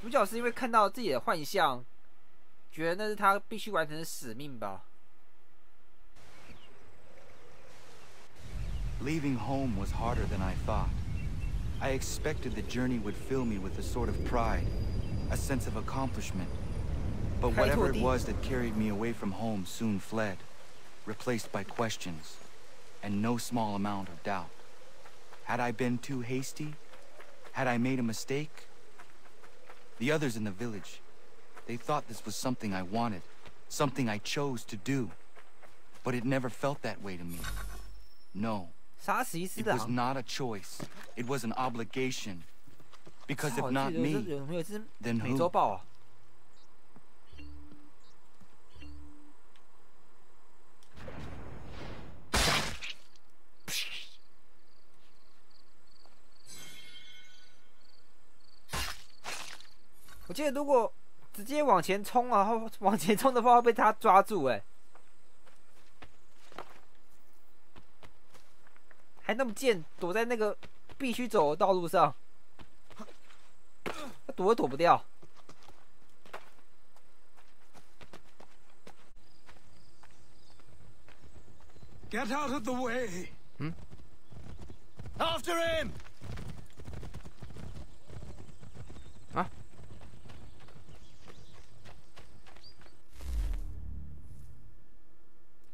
主角是因为看到自己的幻象，觉得那是他必须完成的使命吧。Leaving home was harder than I thought. I expected the journey would fill me with a sort of pride, a sense of accomplishment. But whatever it was that carried me away from home soon fled, replaced by questions, and no small amount of doubt. Had I been too hasty? Had I made a mistake? The others in the village, they thought this was something I wanted, something I chose to do. But it never felt that way to me. No. It was not a choice. It was an obligation. Because if not me, then who? 我记得如果直接往前冲啊，往前冲的话会被他抓住哎。还那么贱，躲在那个必须走的道路上，他躲也躲不掉。Get out of the way! After him! 啊！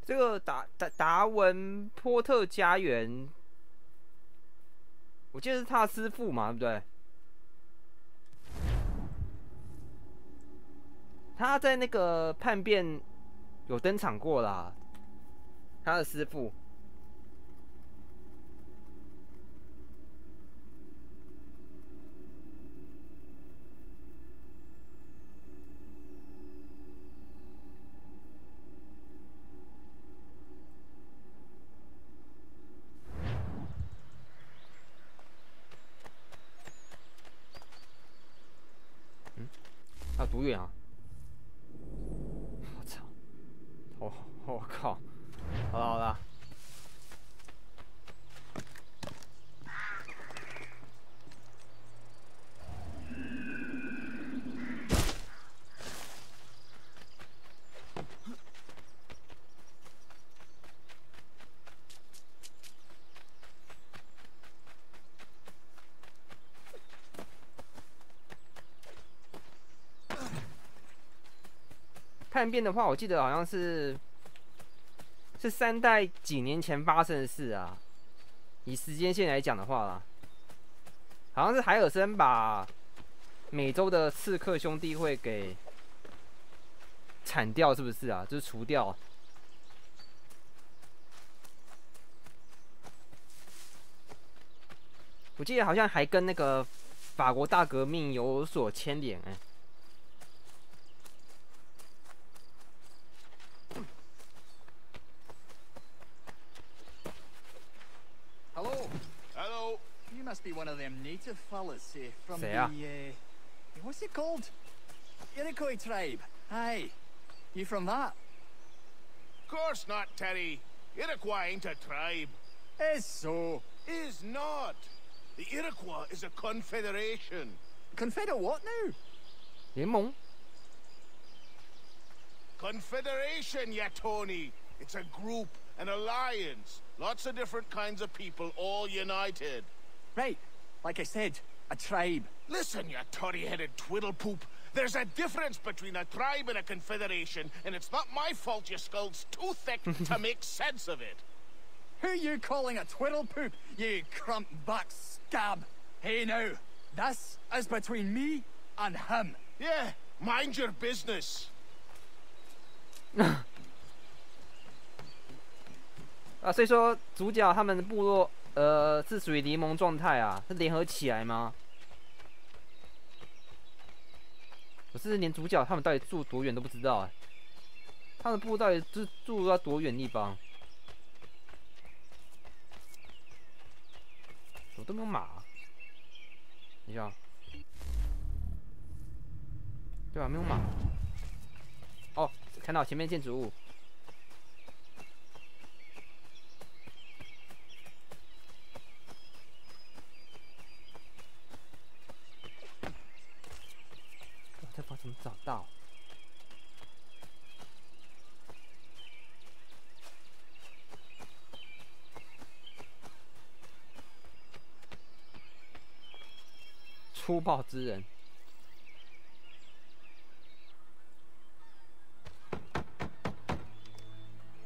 这个达文波特家园。我记得是他的师父嘛，对不对？他在那个叛变有登场过啦，他的师父。多远啊！我操！我靠！好了好了。叛变的话，我记得好像是3代几年前发生的事啊。以时间线来讲的话啦，好像是海尔森把美洲的刺客兄弟会给铲掉，是不是啊？就是除掉。我记得好像还跟那个法国大革命有所牵连哎。You must be one of them native fellas from the, what's it called? Iroquois tribe. Aye. You from that? Course not, Terry. Iroquois ain't a tribe. Is so. Is not. The Iroquois is a confederation. Confederate what now? 联盟 Confederation, ya Tony. It's a group, an alliance. Lots of different kinds of people all united. Right. Like I said, a tribe. Listen, you toddy-headed twiddlepoop. There's a difference between a tribe and a confederation, and it's not my fault your skull's too thick to make sense of it. Who you calling a twiddlepoop, you crump-back scab? Hey now, this is between me and him. Yeah, mind your business. 所以说主角他们的部落是属于联盟状态啊，是联合起来吗？可是连主角他们到底住多远都不知道哎，他们的部落到底是住到多远地方？我都没有马，等一下，对吧？没有马。哦，看到前面建筑物。找到。粗暴之人。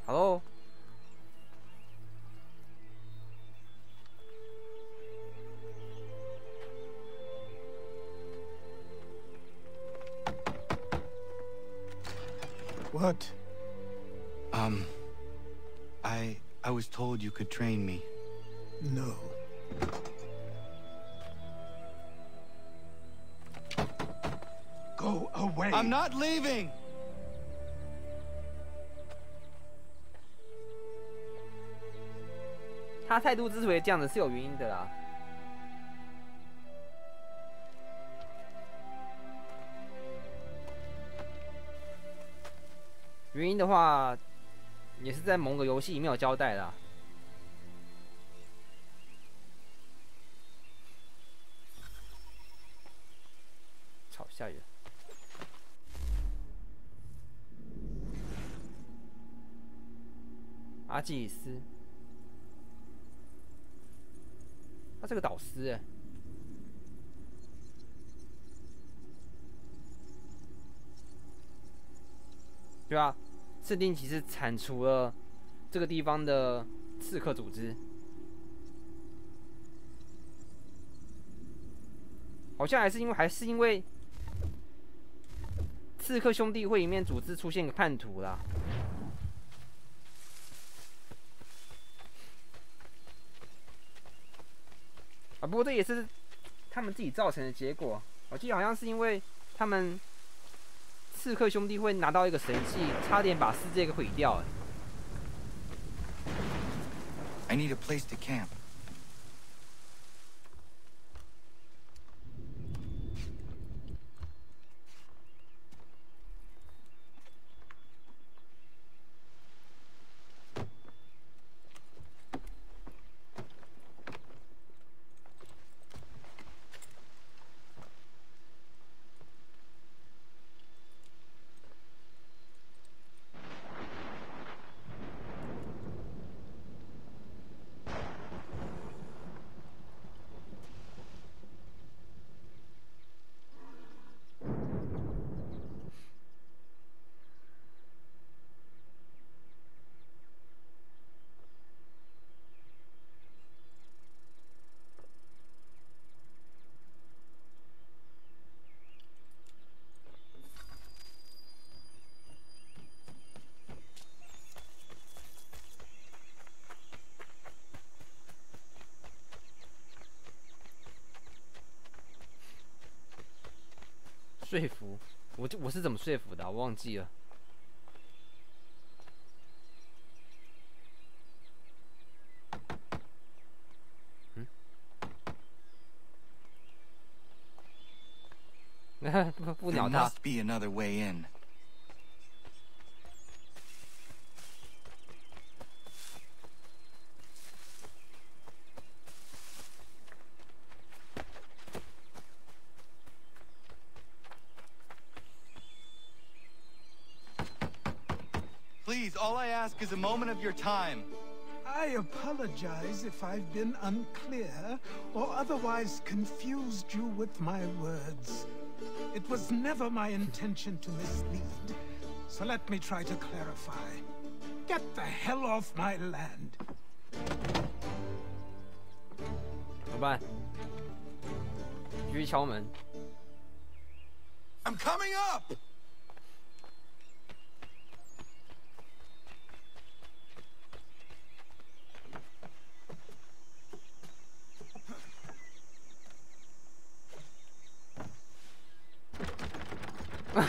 好喽。What? I was told you could train me. No. Go away. I'm not leaving! 他态度之所以这样子是有原因的啦。原因的话，也是在某个游戏里面有交代啦。操，下雨了。阿基里斯，他是个导师哎。对啊。圣殿骑士铲除了这个地方的刺客组织，好像还是因为刺客兄弟会里面组织出现个叛徒啦。啊，不过这也是他们自己造成的结果。我记得好像是因为他们。刺客兄弟会拿到一个神器，差点把世界给毁掉。I need a place to camp.说服我是怎么说服的、啊？我忘记了。不鸟他。 There must be another way in. Please, all I ask is a moment of your time. I apologize if I've been unclear or otherwise confused you with my words. It was never my intention to mislead, so let me try to clarify. Get the hell off my land. 怎么办？继续敲门。 I'm coming up!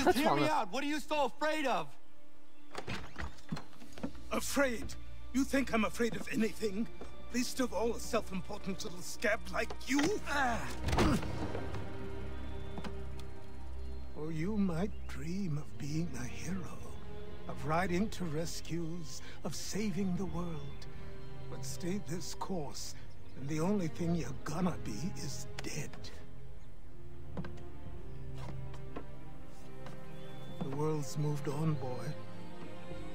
Just hear me out. What are you so afraid of? Afraid? You think I'm afraid of anything? Least of all a self-important little scab like you? Or you might dream of being a hero, of riding to rescues, of saving the world. But stay this course, and the only thing you're gonna be is dead. The world's moved on, boy.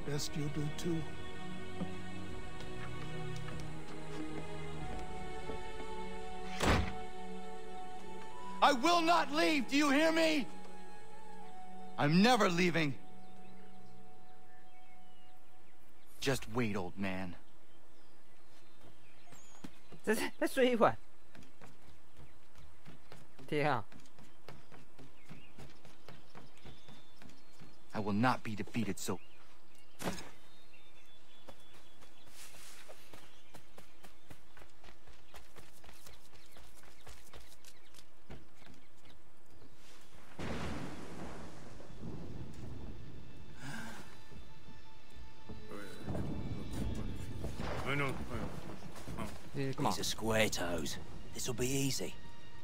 Best you do too. I will not leave, do you hear me? I'm never leaving. Just wait, old man. 再睡一会儿。天啊！ I will not be defeated so. These are square toes. This'll be easy.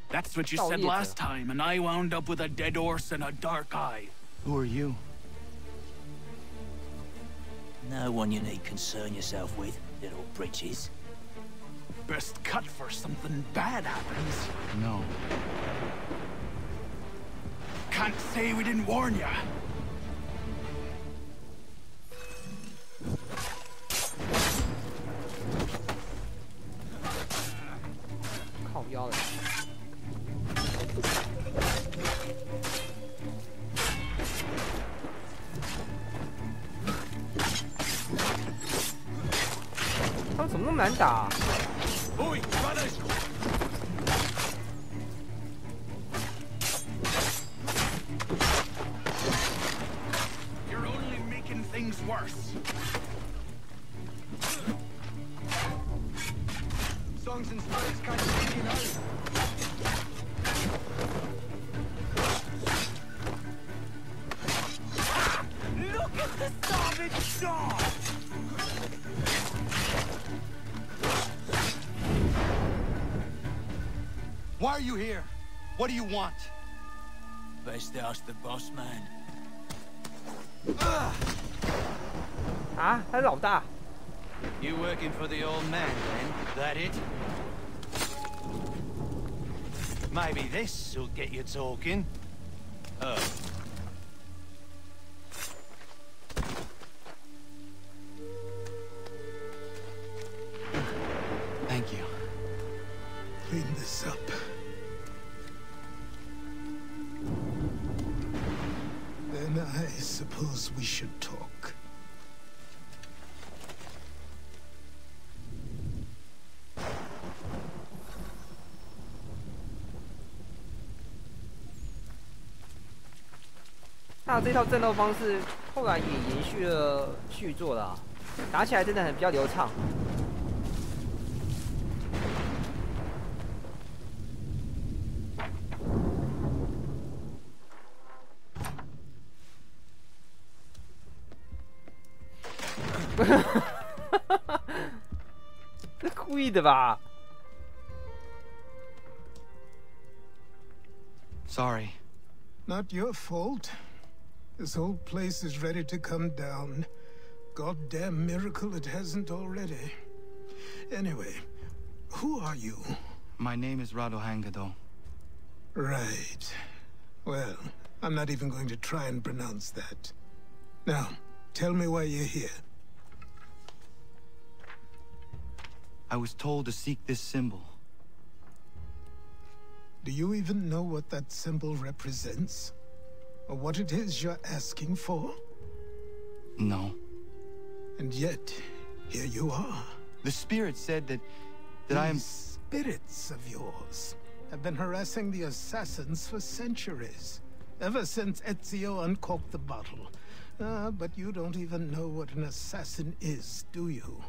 That's what you said last time, and I wound up with a dead horse and a dark eye. Who are you? No one you need concern yourself with, little britches. Best cut for something bad happens. No. Can't say we didn't warn ya. 靠腰了。他们怎么那么难打啊？ Oi, brothers! You're only making things worse. Songs and stories kind of, you know. Look at the savage dog! Why are you here? What do you want? Best ask the boss man. 啊，他是老大。 You working for the old man, then? That it? Maybe this'll get you talking. Thank you. Clean this up. Then I suppose we should talk.那这套战斗方式后来也延续了续作啦，打起来真的比较流畅。这故意的吧 Sorry. Not your fault. This whole place is ready to come down. Goddamn miracle it hasn't already. Anyway, who are you? My name is Rado Hangado. Right. Well, I'm not even going to try and pronounce that. Now, tell me why you're here. I was told to seek this symbol. Do you even know what that symbol represents? Or what it is you're asking for? No. And yet, here you are. The spirit said that I am... These spirits of yours have been harassing the assassins for centuries. Ever since Ezio uncorked the bottle. But you don't even know what an assassin is, do you?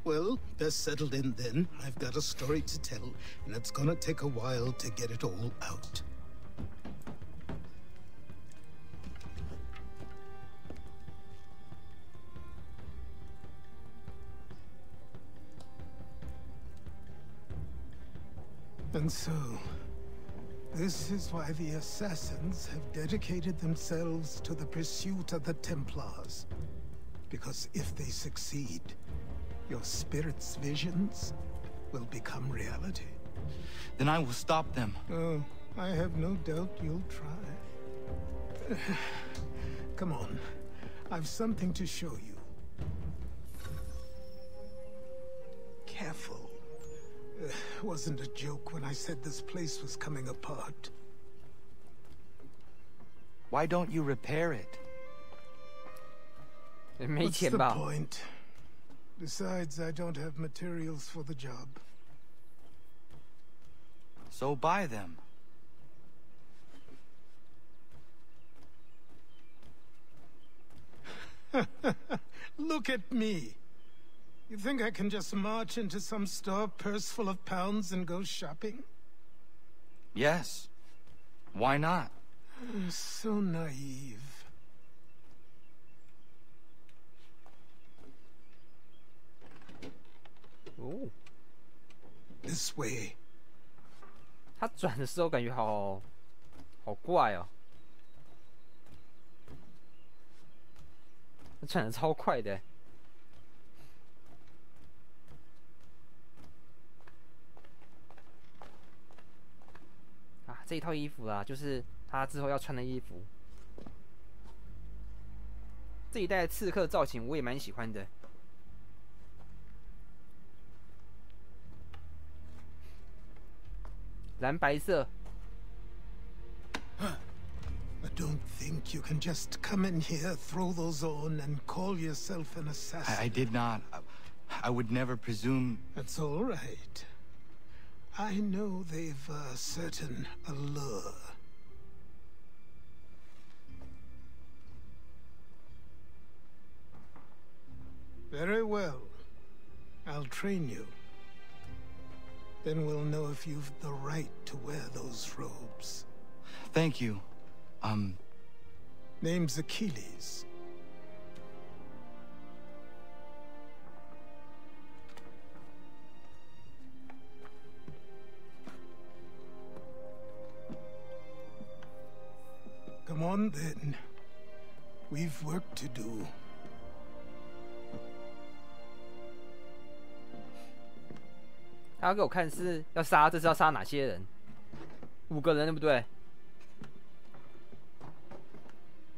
Well, best settled in then. I've got a story to tell, and it's gonna take a while to get it all out. And so, this is why the Assassins have dedicated themselves to the pursuit of the Templars. Because if they succeed, your spirit's visions will become reality. Then I will stop them. Oh, I have no doubt you'll try. Come on. I've something to show you. Careful. Wasn't a joke when I said this place was coming apart. Why don't you repair it? What's the point? Besides, I don't have materials for the job. So buy them. Look at me. You think I can just march into some store, purse full of pounds, and go shopping? Yes. Why not? So naive. Oh. This way. 他转的时候感觉好怪哦，他转的超快的。啊，这一套衣服啦，就是他之后要穿的衣服。这一代的刺客造型我也蛮喜欢的。蓝白色。I don't think you can just come in here, throw those on, and call yourself an assassin. I did not. I would never presume. That's all right. I know they've a certain allure. Very well. I'll train you. Then we'll know if you've the right to wear those robes. Thank you. Name's Achilles. Come on then. We've work to do. 他要给我看是要杀，这是要杀哪些人？5个人，对不对？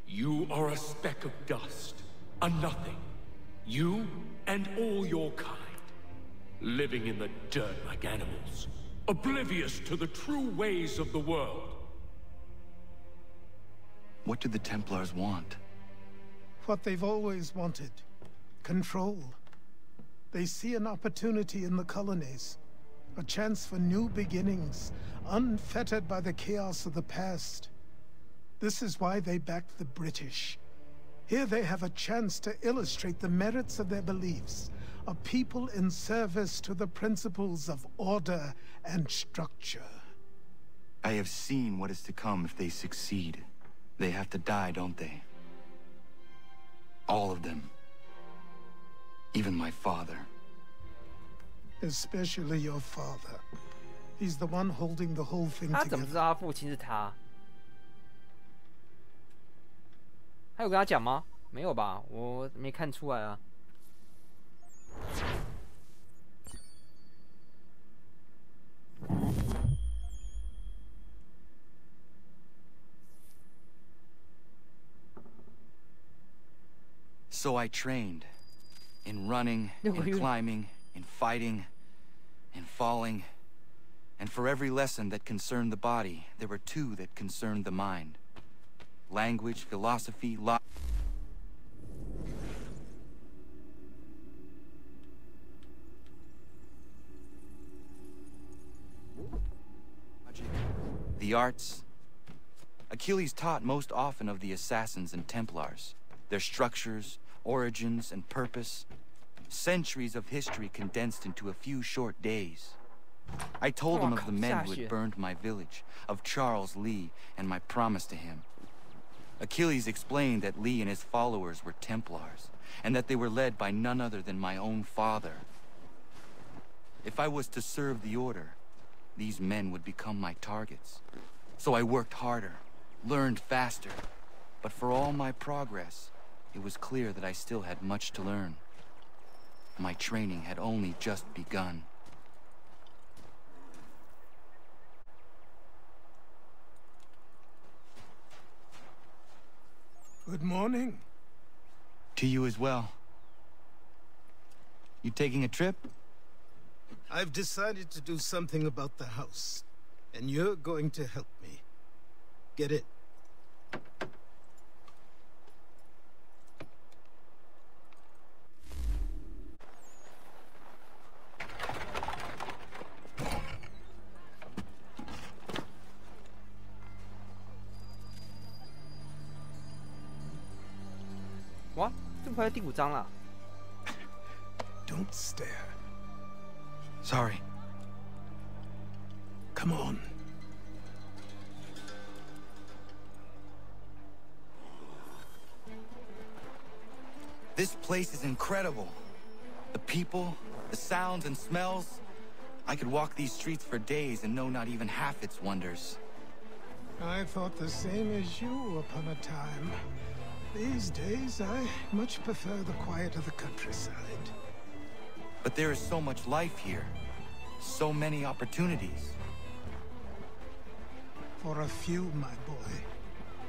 You are a speck of dust, a nothing. You and all your kind, living in the dirt like animals, oblivious to the true ways of the world. What do the Templars want? What they've always wanted. Control. They see an opportunity in the colonies. A chance for new beginnings, unfettered by the chaos of the past. This is why they backed the British. Here they have a chance to illustrate the merits of their beliefs. A people in service to the principles of order and structure. I have seen what is to come if they succeed. They have to die, don't they? All of them. Even my father. Especially your father. He's the one holding the whole thing 他怎么 together. 知道他父亲是他？他有跟他讲吗？没有吧，我没看出来啊。So I trained. In running, in climbing, in fighting, in falling. And for every lesson that concerned the body, there were 2 that concerned the mind. Language, philosophy, the arts. Achilles taught most often of the assassins and Templars, their structures, origins, and purpose. Centuries of history condensed into a few short days. I told him of the men who had burned my village, of Charles Lee, and my promise to him. Achilles explained that Lee and his followers were Templars, and that they were led by none other than my own father. If I was to serve the order, these men would become my targets. So I worked harder, learned faster, but for all my progress, it was clear that I still had much to learn. My training had only just begun. Good morning. To you as well. You taking a trip? I've decided to do something about the house, and you're going to help me. Get it? What? 这不还是第5章了。Don't stare. Sorry. Come on. This place is incredible. The people, the sounds and smells. I could walk these streets for days and know not even half its wonders. I thought the same as you upon a time. These days, I much prefer the quiet of the countryside. But there is so much life here. So many opportunities. For a few, my boy.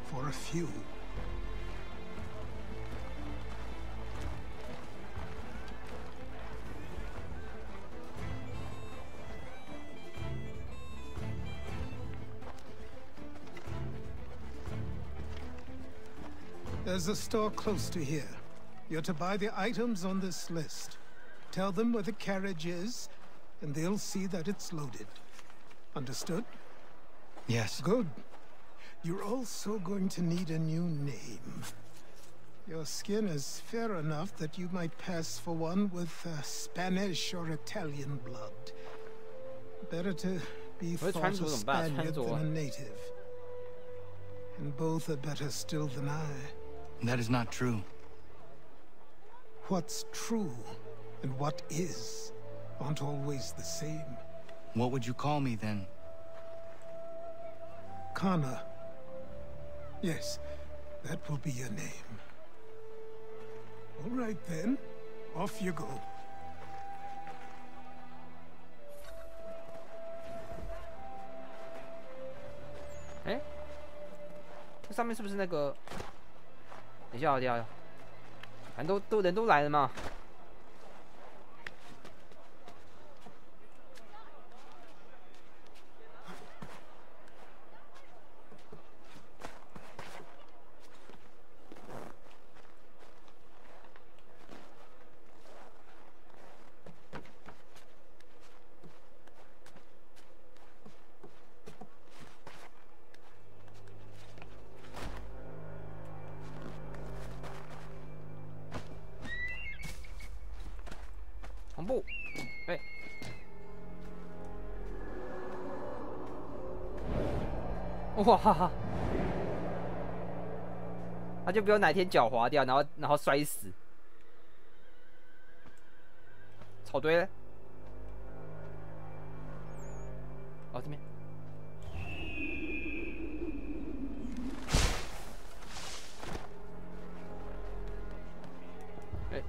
For a few. There's a store close to here. You're to buy the items on this list. Tell them where the carriage is, and they'll see that it's loaded. Understood? Yes. Good. You're also going to need a new name. Your skin is fair enough that you might pass for one with Spanish or Italian blood. Better to be thought a Spaniard than a native. And both are better still than I. That is not true. What's true and what is aren't always the same. What would you call me then? Kana. Yes, that will be your name. All right then, off you go. 哎，这上面是不是那个？等一下，等一下，反正人都来了嘛。红布，哎，哇哈哈，他就不要哪天脚滑掉，然后摔死。草堆嘞？哦，这边。哎。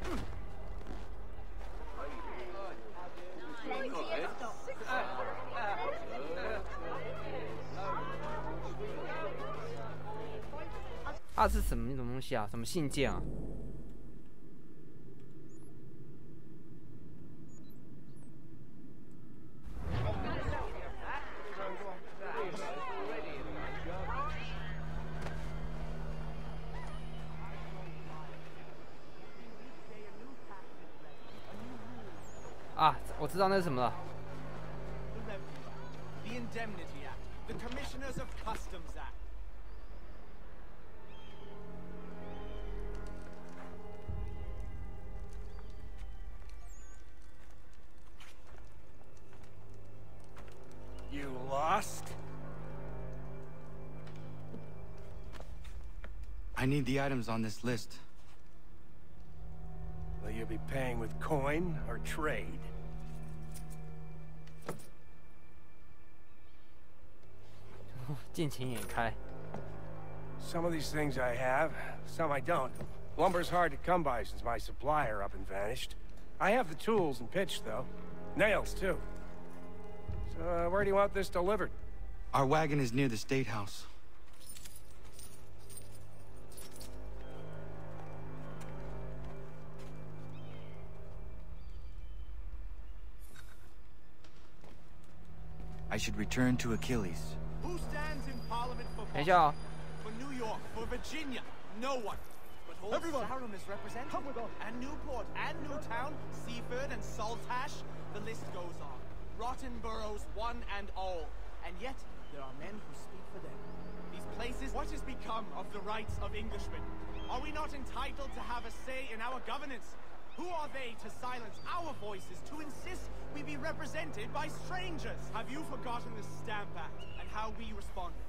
啊，是什么东西啊？什么信件啊？啊，我知道那是什么了。The Indemnity Act, the Commissioners of Customs Act. You lost? I need the items on this list. Will you be paying with coin or trade? Some of these things I have, some I don't. Lumber's hard to come by since my supplier up and vanished. I have the tools and pitch, though. Nails, too. So, where do you want this delivered? Our wagon is near the State House. I should return to Achilles. Who stands in Parliament for 等一下啊， For New York, for Virginia? No one. But all Sarum is represented. Come with us. And Newport, and Newtown, Seaford, and Saltash. The list goes on. Rotten boroughs, one and all. And yet, there are men who speak for them. These places, what has become of the rights of Englishmen? Are we not entitled to have a say in our governance? Who are they to silence our voices, to insist we be represented by strangers? Have you forgotten the Stamp Act and how we responded?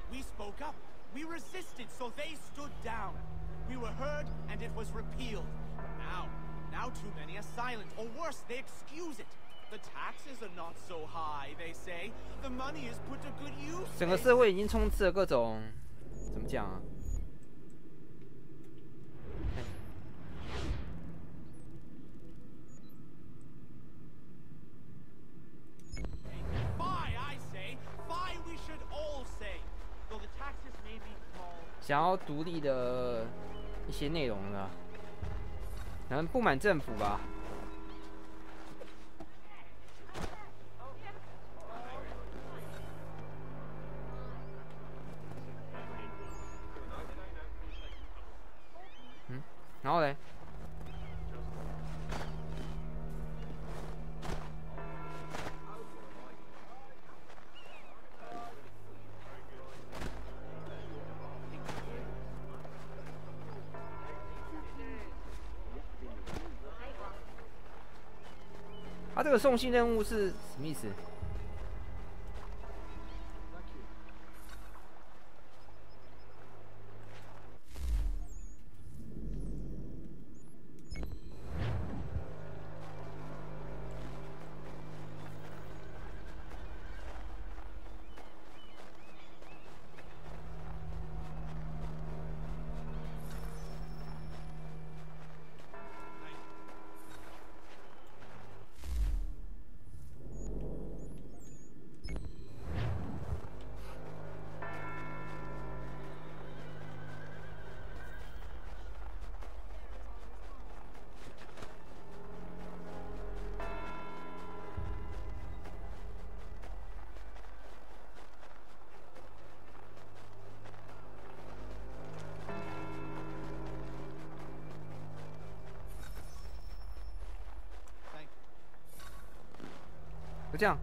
We spoke up. We resisted, so they stood down. We were heard, and it was repealed. Now too many are silent, or worse, they excuse it. The taxes are not so high, they say. The money is put to good use. 整个社会已经充斥了各种，怎么讲啊？ 想要独立的一些内容呢，可能不满政府吧。然后嘞？ 他这个送信任务是什么意思？就这样。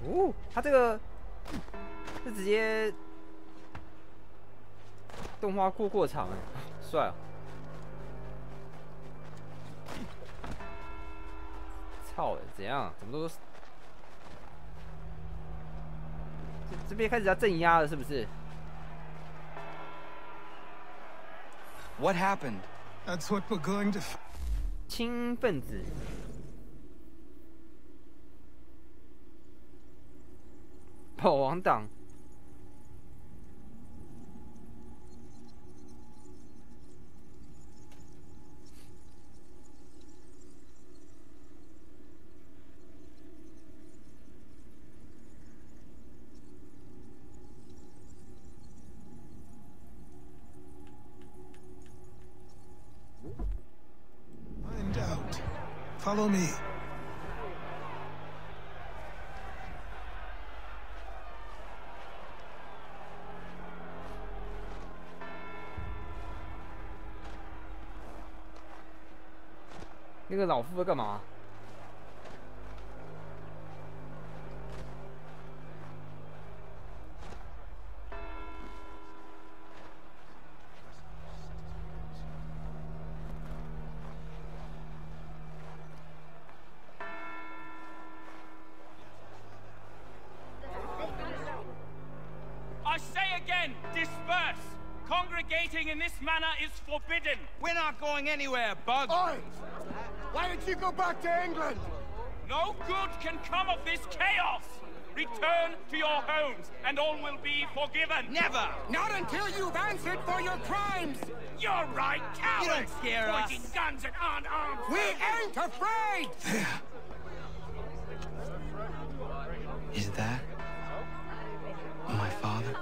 哦，他这个是直接动画过场哎，帅啊！ 操！怎样？怎么都这边开始要镇压了，是不是 ？What happened? That's what we're going to. 亲分子，保王党。 Follow me. “那个老夫在干嘛？ Disperse! Congregating in this manner is forbidden. We're not going anywhere, Bug. Oi! Why did you go back to England? No good can come of this chaos. return to your homes, and all will be forgiven. Never! Not until you've answered for your crimes! You're right, cowards! You don't scare us. Pointing guns at aren't armed. We ain't afraid! There. Is that my father?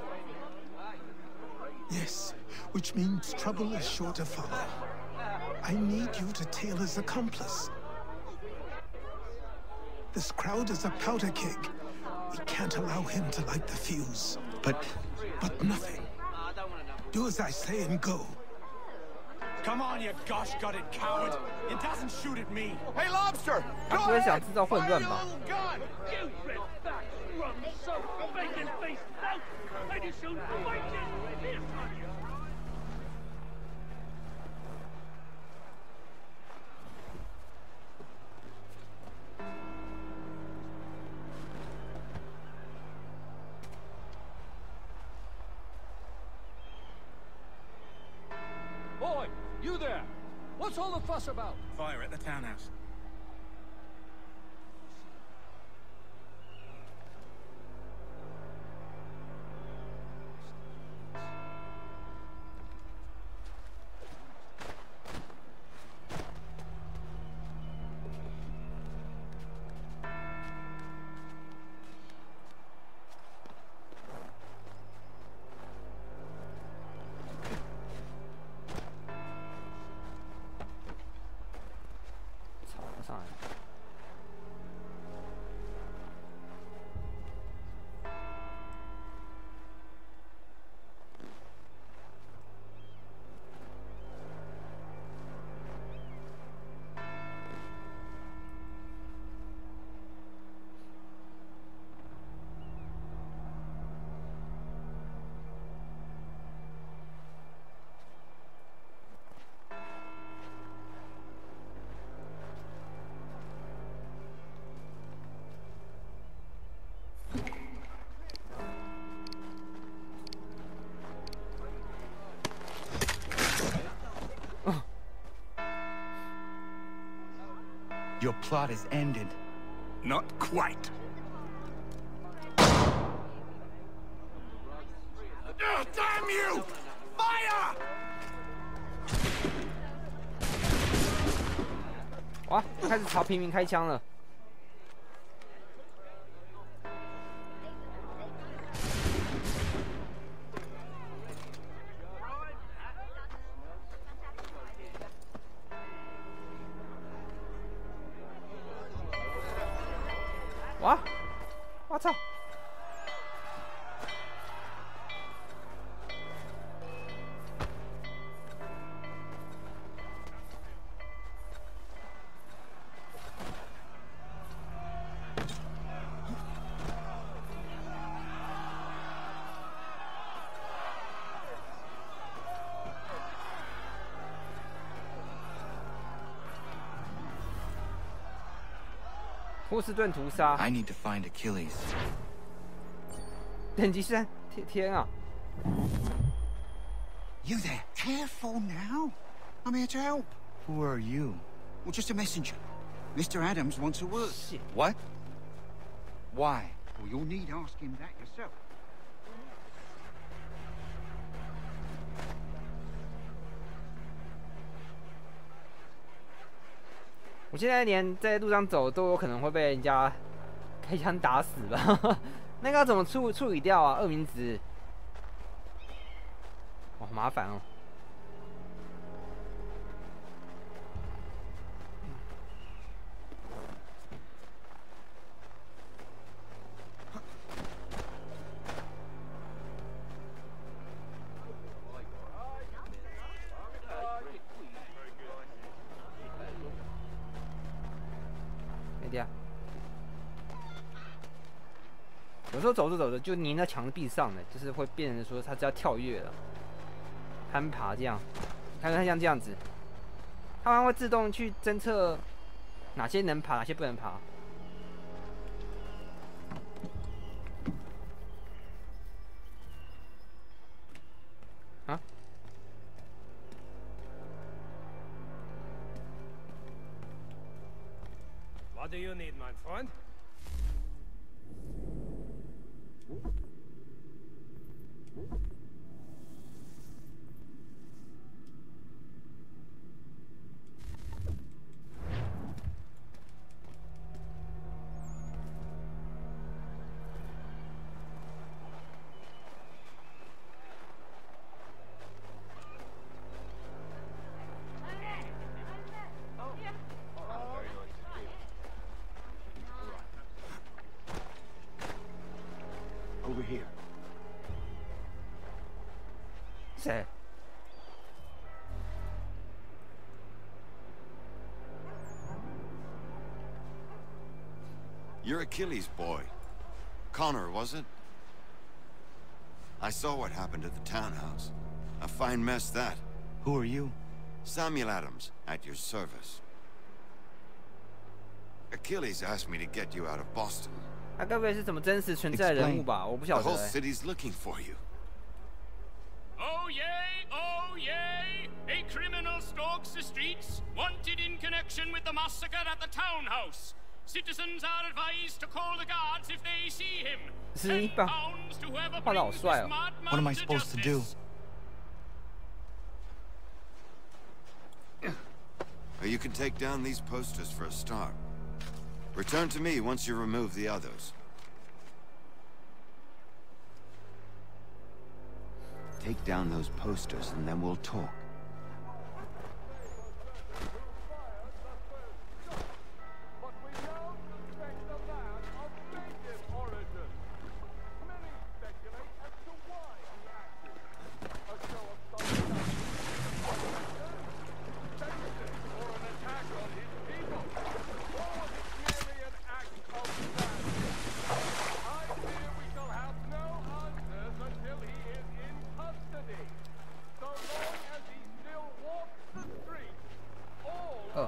Yes, which means trouble is sure to follow. I need you to tail his accomplice. This crowd is a powder keg. We can't allow him to light the fuse. But nothing. Do as I say and go. Come on, you gosh-gutted coward! It doesn't shoot at me! Hey, Lobster! 他不会想制造混乱吧？ You red back, rum soap, bacon-faced lout! I just shall fight you this on you! Boy, you there! What's all the fuss about? Fire at the townhouse. your plot is ended. Not quite. Damn you! Fire! 哇，开始朝平民开枪了。哇！我操！ 波士顿屠杀。I need to find Achilles. 等级3，天啊！ You there? Careful now. I'm here to help. Who are you? Well, just a messenger. Mr. Adams wants a word. Shit. What? Why? Well, you'll need to ask him that yourself. 我现在连在路上走都有可能会被人家开枪打死吧？那个要怎么处理掉啊？恶名值，哇，好麻烦哦。有时候走着走着就粘在墙壁上了，就是会变成说它只要跳跃了、攀爬这样，看看像这样子，它还会自动去侦测哪些能爬，哪些不能爬。啊？ What do you need, my friend? Over here. 谁？ You're Achilles' boy. Connor, was it? I saw what happened at the townhouse. A fine mess, that. Who are you? Samuel Adams, at your service. Achilles asked me to get you out of Boston. 他该不会是什么真实存在的人物吧？我不晓 The 得 whole city's looking for you. Oh yay, oh yay! A criminal stalks the streets, wanted in connection with the massacre at the townhouse. Citizens are advised to call the guards if they see him. 是吧？画得好帅哦。 What am I supposed to do? You can take down these posters for a start. Return to me once you remove the others. Take down those posters and then we'll talk. Oh.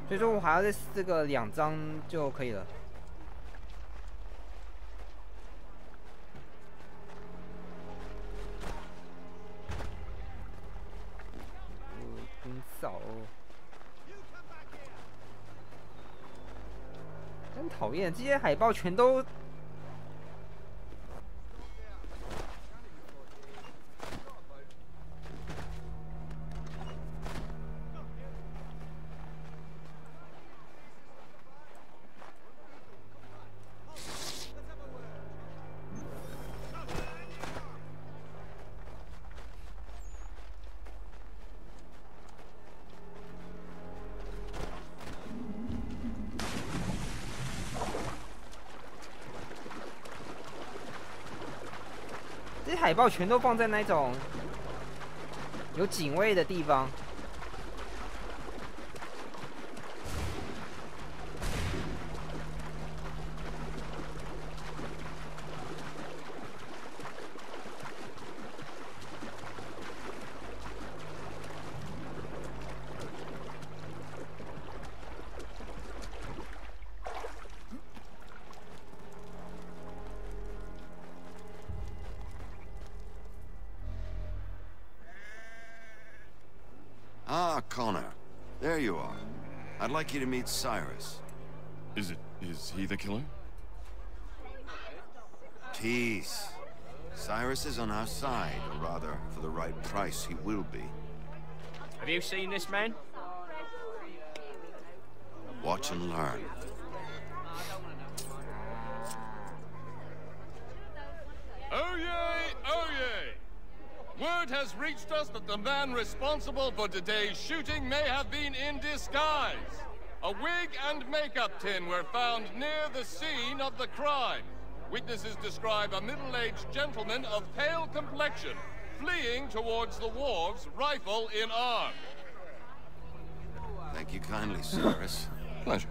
所以说我还要在这个2章就可以了。很少哦。很讨厌，这些海报全都。 这些海报全都放在那种有警卫的地方。Ah, Connor. There you are. I'd like you to meet Cyrus. Is he the killer? Tease. Cyrus is on our side, or rather, for the right price, he will be. Have you seen this man? Watch and learn. Oh yay! Oh yay! Word has reached us that the man responsible for today's shooting may have been in disguise. A wig and makeup tin were found near the scene of the crime. Witnesses describe a middle-aged gentleman of pale complexion fleeing towards the wharves, rifle in arm. Thank you kindly, Cyrus. Pleasure.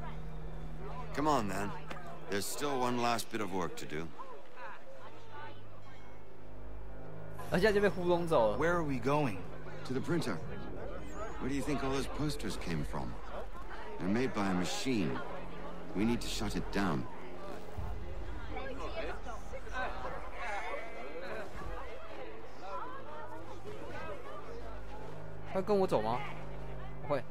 Come on, then. There's still one last bit of work to do. Where are we going? To the printer. Where do you think all those posters came from? They're made by a machine. We need to shut it down. 他跟我走吗？不会。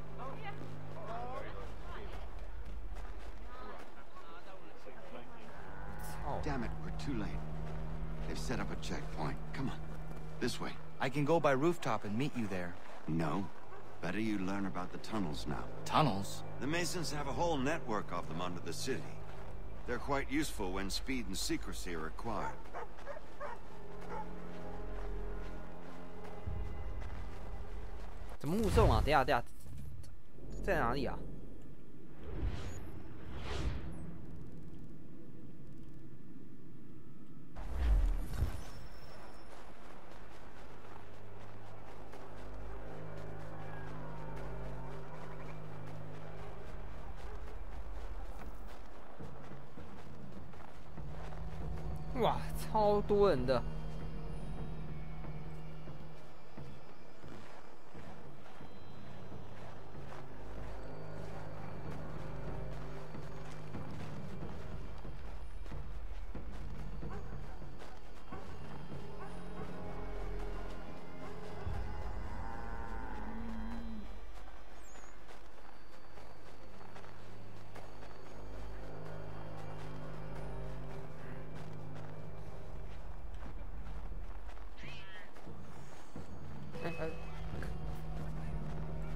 Damn it, we're too late. They've set up a checkpoint. Come on. This way. I can go by rooftop and meet you there. No. Better you learn about the tunnels now. Tunnels? The Masons have a whole network of them under the city. They're quite useful when speed and secrecy are required. 怎么目送啊？等一下，在哪里啊？哇，超多人的！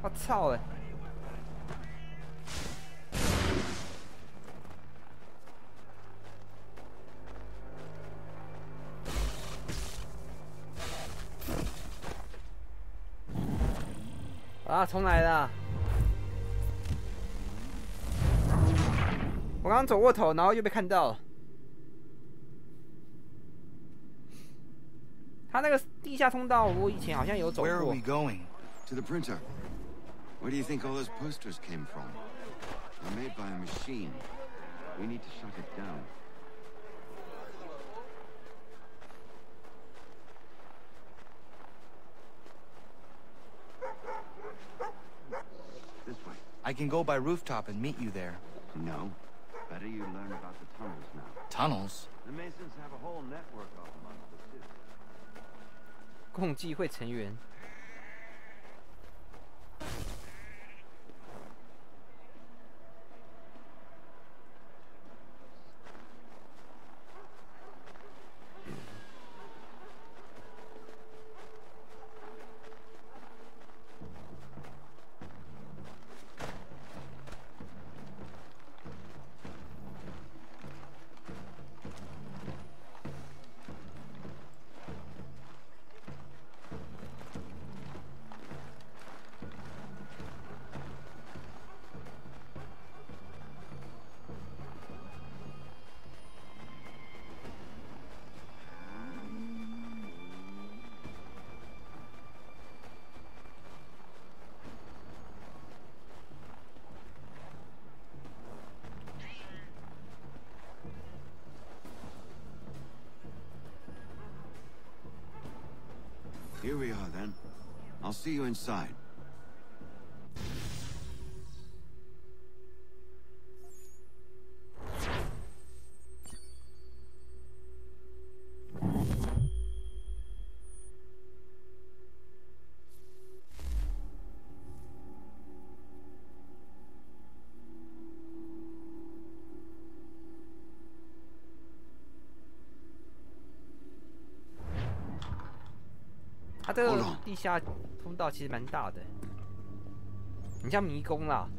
我操哎！啊，重来了！我刚刚走过头，然后又被看到了。他那个地下通道，我以前好像有走过。 Where are we going? To the printer. Where do you think all those posters came from? They're made by a machine. We need to shut it down. This way. I can go by rooftop and meet you there. No. Better you learn about the tunnels now. Tunnels? The Masons have a whole network of them under the city. 共济会成员。 Here we are, then. I'll see you inside.它这个地下通道其实蛮大的，很像迷宫啦。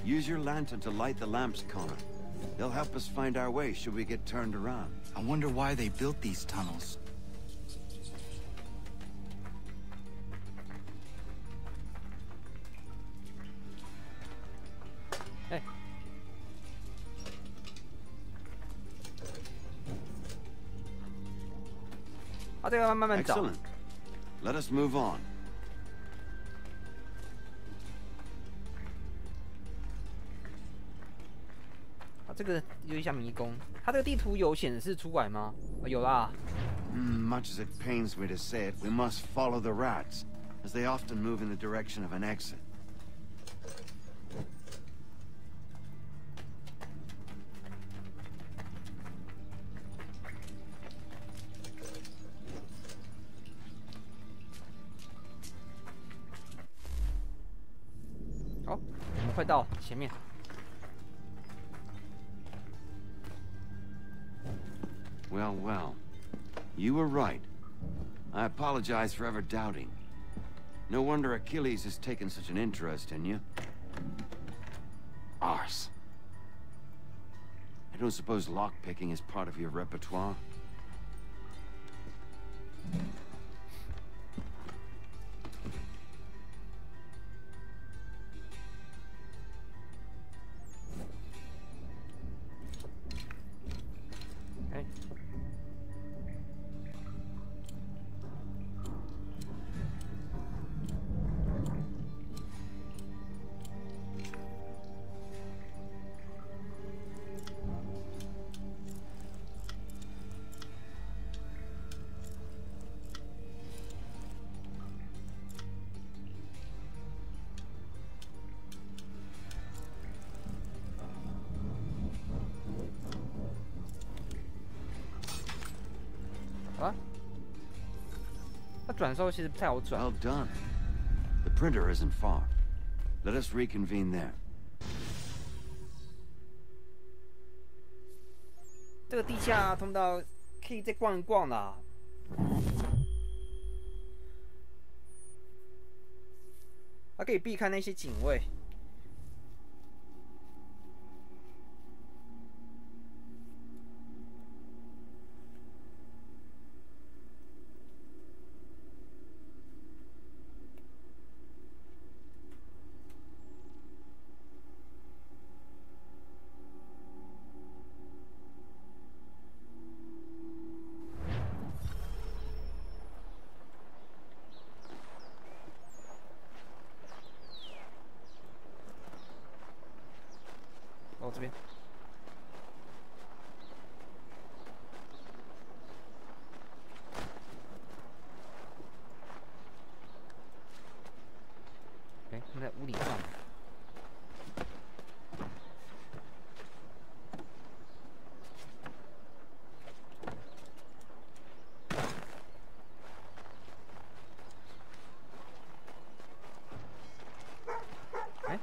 Use your lantern to light the lamps, Connor. They'll help us find our way should we get turned around. I wonder why they built these tunnels. Hey. 这个慢慢找。Excellent. Let us move on. 这这个有一项迷宫，它这个地图有显示出来吗？有啦。Much as it pains me to say it, we must follow the rats, as they often move in the direction of an exit. Oh, 我们快到前面。Well, well. You were right. I apologize for ever doubting. No wonder Achilles has taken such an interest in you. Arse. I don't suppose lockpicking is part of your repertoire?啊，那转的时候其实不太好转。 Well done. The printer isn't far. Let us reconvene there. 这个地下通道可以再逛一逛啦。它可以避开那些警卫。 哦，这边。哎，他们在屋里放。哎，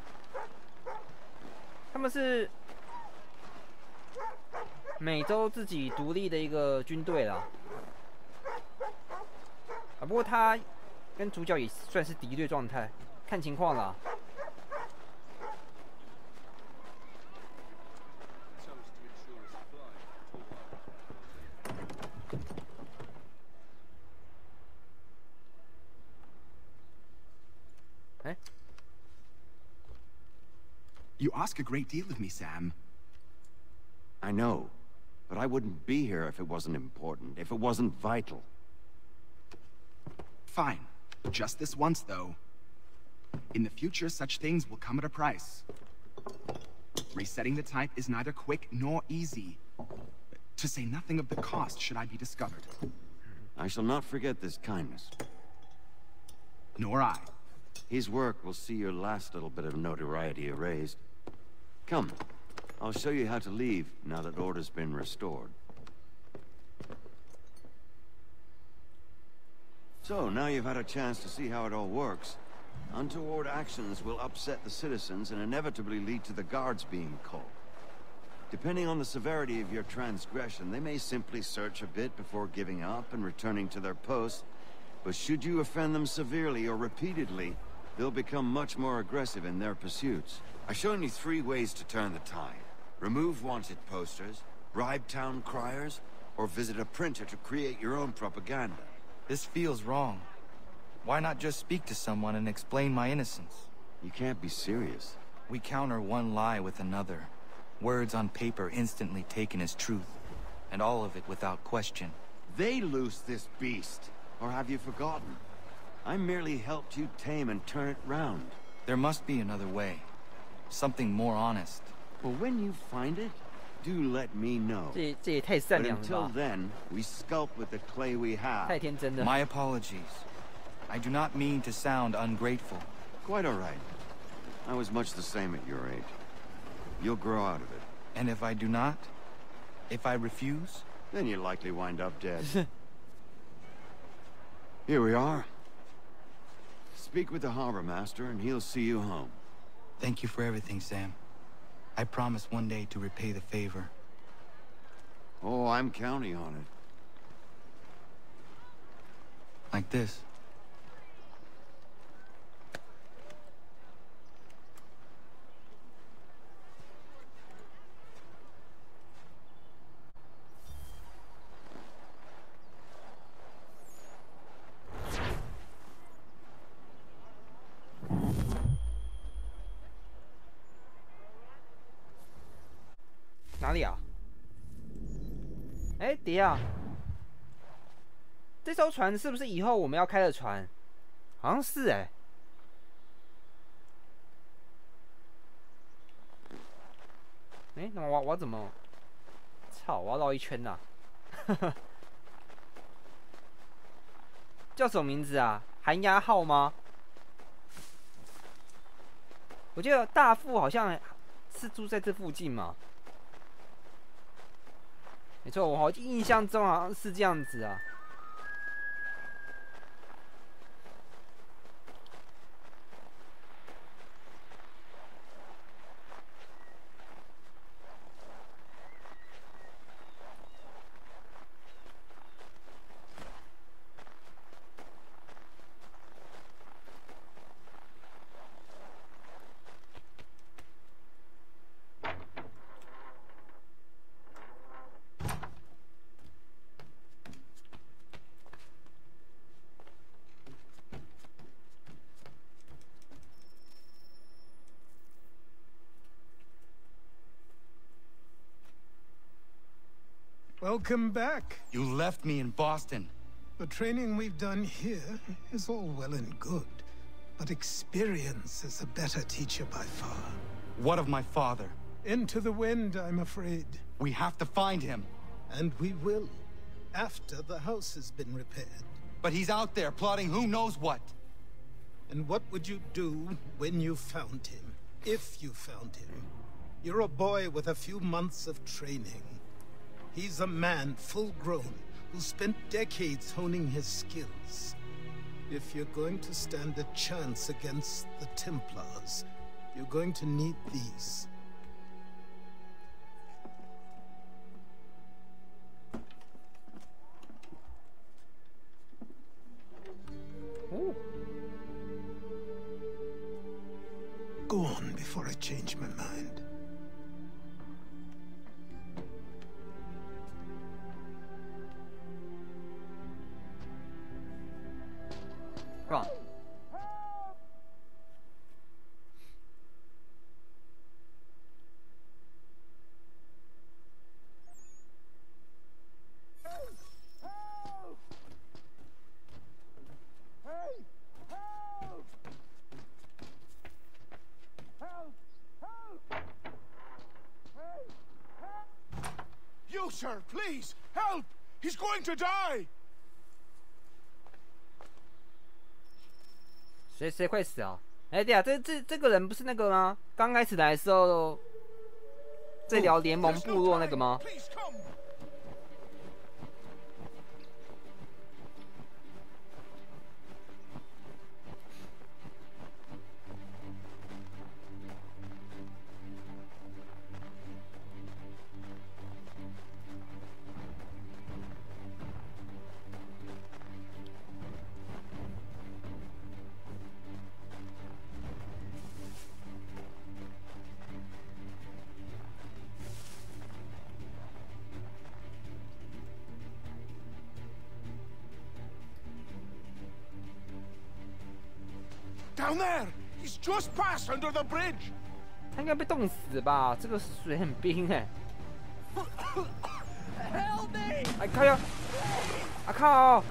他们是。 美洲自己独立的一个军队啦，啊，不过他跟主角也算是敌对状态，看情况啦。哎 You ask a great deal of me, Sam. I know. But I wouldn't be here if it wasn't important, if it wasn't vital. Fine. Just this once, though. In the future, such things will come at a price. Resetting the type is neither quick nor easy. To say nothing of the cost should I be discovered. I shall not forget this kindness. Nor I. His work will see your last little bit of notoriety erased. Come. I'll show you how to leave now that order's been restored. So, now you've had a chance to see how it all works. Untoward actions will upset the citizens and inevitably lead to the guards being called. Depending on the severity of your transgression, they may simply search a bit before giving up and returning to their posts. But should you offend them severely or repeatedly, they'll become much more aggressive in their pursuits. I've shown you 3 ways to turn the tide. Remove wanted posters, bribe town criers, or visit a printer to create your own propaganda. This feels wrong. Why not just speak to someone and explain my innocence? You can't be serious. We counter one lie with another. Words on paper instantly taken as truth. And all of it without question. They loose this beast. Or have you forgotten? I merely helped you tame and turn it round. There must be another way. Something more honest. Well, when you find it, do let me know. 这也太善良了 Until 吧！ then, we sculpt with the clay we have. 太天真了。 My apologies. I do not mean to sound ungrateful. Quite all right. I was much the same at your age. You'll grow out of it. And if I do not? If I refuse? Then you'll likely wind up dead. Here we are. Speak with the harbor master and he'll see you home. Thank you for everything, Sam. I promise one day to repay the favor. Oh, I'm counting on it. Like this. 哪里啊？哎，迪亚，这艘船是不是以后我们要开的船？好像是哎。哎，那我怎么？操！我要绕一圈呐、啊。叫什么名字啊？寒鸦号吗？我记得大副好像是住在这附近嘛。 没错，我好像印象中好像是这样子啊。Welcome back. You left me in Boston. The training we've done here is all well and good, but experience is a better teacher by far. What of my father? Into the wind, I'm afraid. We have to find him. And we will, after the house has been repaired. But he's out there plotting who knows what. And what would you do when you found him? If you found him? You're a boy with a few months of training. He's a man, full-grown, who spent decades honing his skills. If you're going to stand a chance against the Templars, you're going to need these. Ooh. Go on before I change my mind. Run. You, sir, please, help! He's going to die! 谁会死啊？哎，对啊，这个人不是那个吗？刚开始来的时候在聊联盟部落那个吗？ Down there! He's just passed under the bridge! 他应该被冻死吧？这个水很冰哎。Help me! 哎靠呀！啊靠！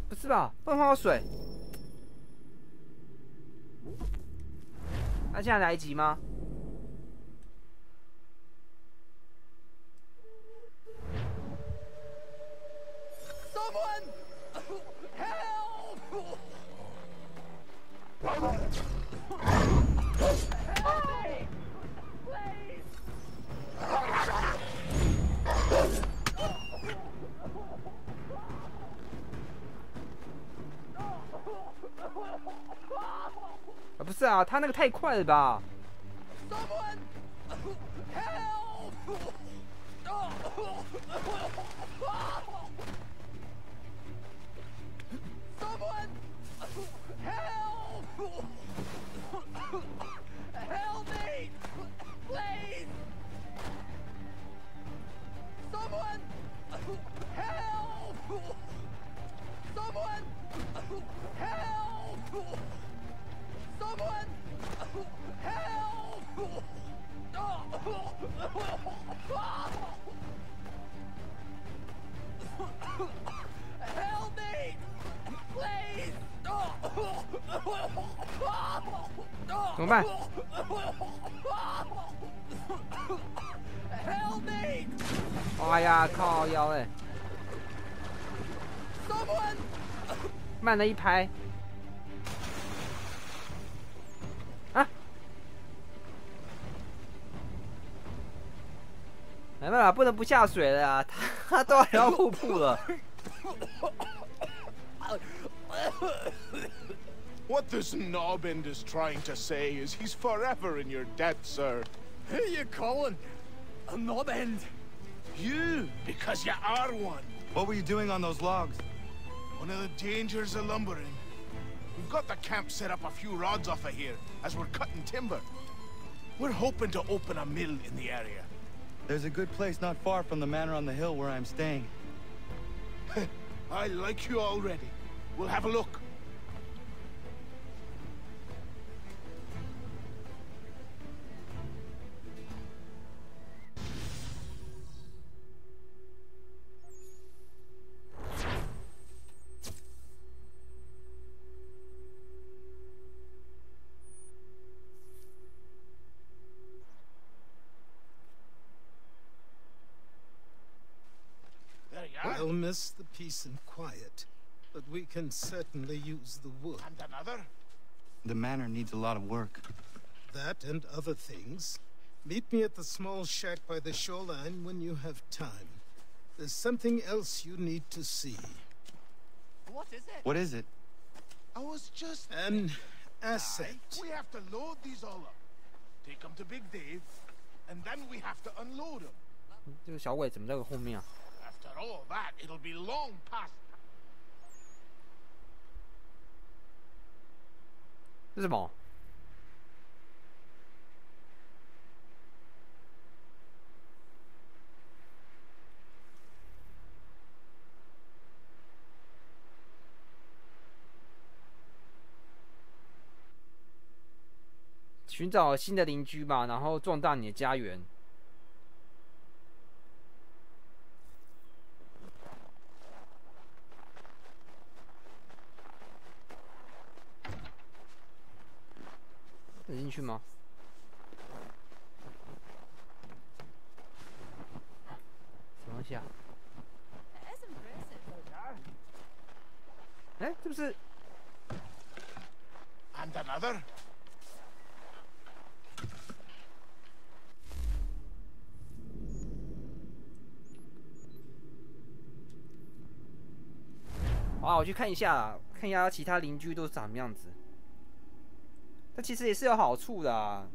不是吧？不能碰到水。那现在来得及吗？啊，他那个太快了吧！ Someone help! Someone help! Help me! Please! Someone help! Someone help! Someone help! Help me! Please! 怎么办 Help me! 哎呀，靠腰哎！ Someone! 慢了一拍。啊！没办法，不能不下水了啊！他都要聊瀑布了。 What this knobend is trying to say is he's forever in your debt, sir. Who you calling? A knobend? You, because you are one. What were you doing on those logs? One of the dangers of lumbering. We've got the camp set up a few rods off of here, as we're cutting timber. We're hoping to open a mill in the area. There's a good place not far from the manor on the hill where I'm staying. I like you already. We'll have a look. 'We'll miss the peace and quiet, but we can certainly use the wood. And another? The manor needs a lot of work. That and other things. Meet me at the small shack by the shoreline when you have time. There's something else you need to see. What is it? What is it? I was just... An asset. We have to load these all up. Take them to Big Dave, and then we have to unload them. 这个小鬼怎么在我后面啊？ After all that, it'll be long past... 这是什么？寻找新的邻居吧，然后壮大你的家园。能进去吗？什么东西啊？哎，这不是 And another? 好，我去看一下，看一下其他邻居都是长什么样子。这其实也是有好处的啊。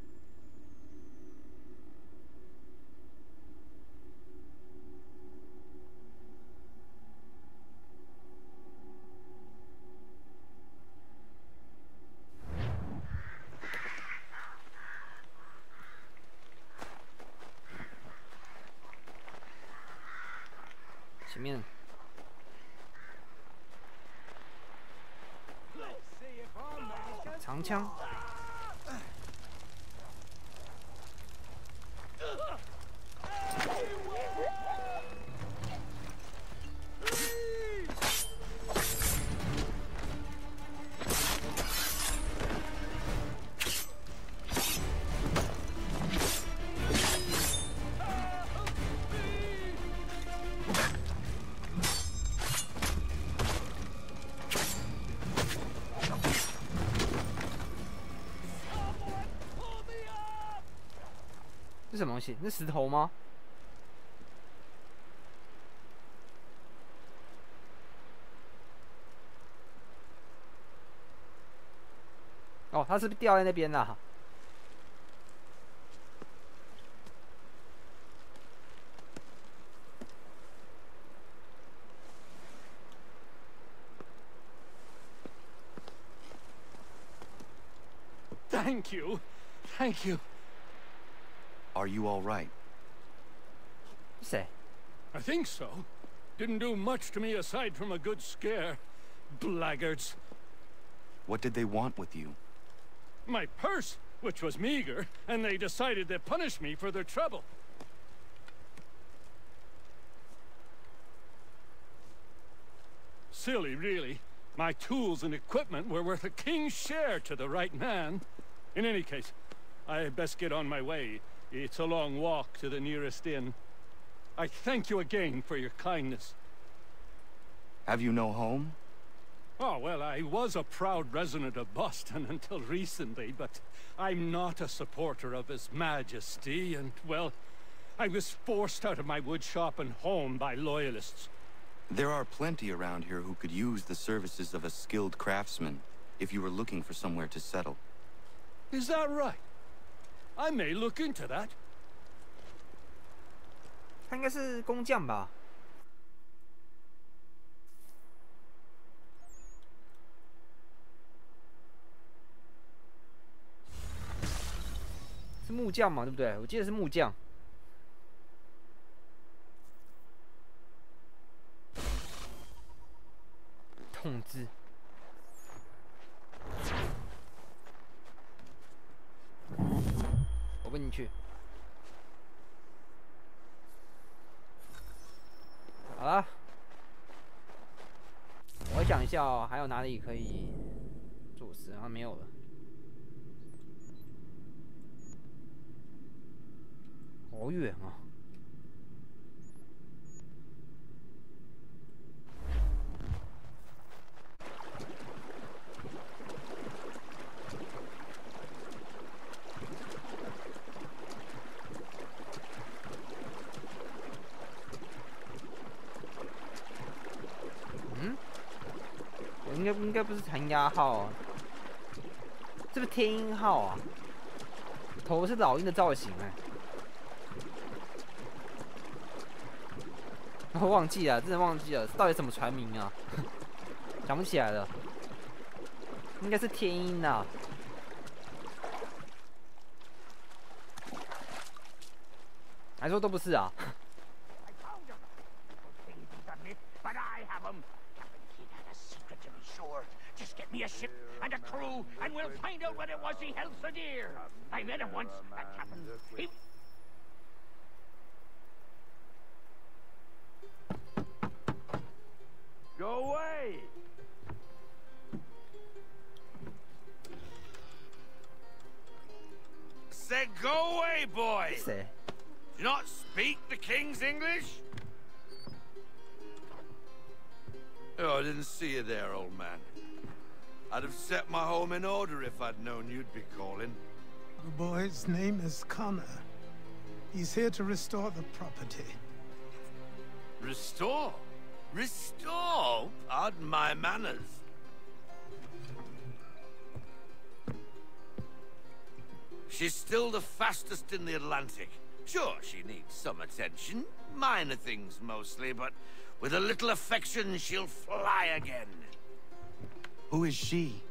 前面。 长枪，这什么东西？那石头吗？哦，他是不是掉在那边啦？ Thank you. Thank you. Are you all right? Say. I think so. Didn't do much to me aside from a good scare. Blackguards. What did they want with you? My purse, which was meager, and they decided to punish me for their trouble. Silly, really. My tools and equipment were worth a king's share to the right man. In any case, I best get on my way. It's a long walk to the nearest inn. I thank you again for your kindness. Have you no home? Oh, well, I was a proud resident of Boston until recently, but I'm not a supporter of His Majesty, and, well, I was forced out of my woodshop and home by loyalists. There are plenty around here who could use the services of a skilled craftsman, if you were looking for somewhere to settle. Is that right? I may look into that. 他应该是工匠吧？是木匠嘛？对不对？我记得是木匠。统治。我跟你去。好了，我想一下哦，还有哪里可以做事？好像没有了。好远啊！应该不是弹鸦号啊，这不是天鹰号啊？头是老鹰的造型哎、我忘记了，真的忘记了，到底什么船名啊？想不起来了，应该是天鹰啊。还说都不是啊？ Just get me a ship and a crew, and we'll find out what it was he held so dear. I met him once, that captain. He... Go away! Said go away, boy! Say. Do you not speak the king's English? Oh, I didn't see you there, old man. I'd have set my home in order if I'd known you'd be calling. The boy's name is Connor. He's here to restore the property. Restore? Restore? Pardon my manners. She's still the fastest in the Atlantic. Sure, she needs some attention. Minor things mostly, but with a little affection, she'll fly again. Who is she?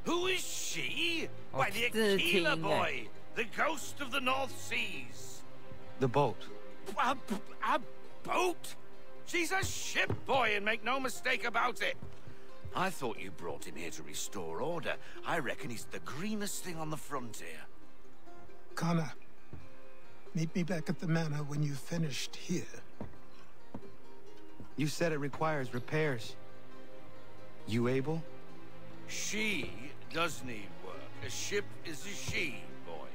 Who is she? Why, the Aquila boy, the ghost of the North Seas. The boat. A boat? She's a ship, boy, and make no mistake about it. I thought you brought him here to restore order. I reckon he's the greenest thing on the frontier. Connor, meet me back at the manor when you've finished here. You said it requires repairs. You able? She does need work. A ship is a she, boy.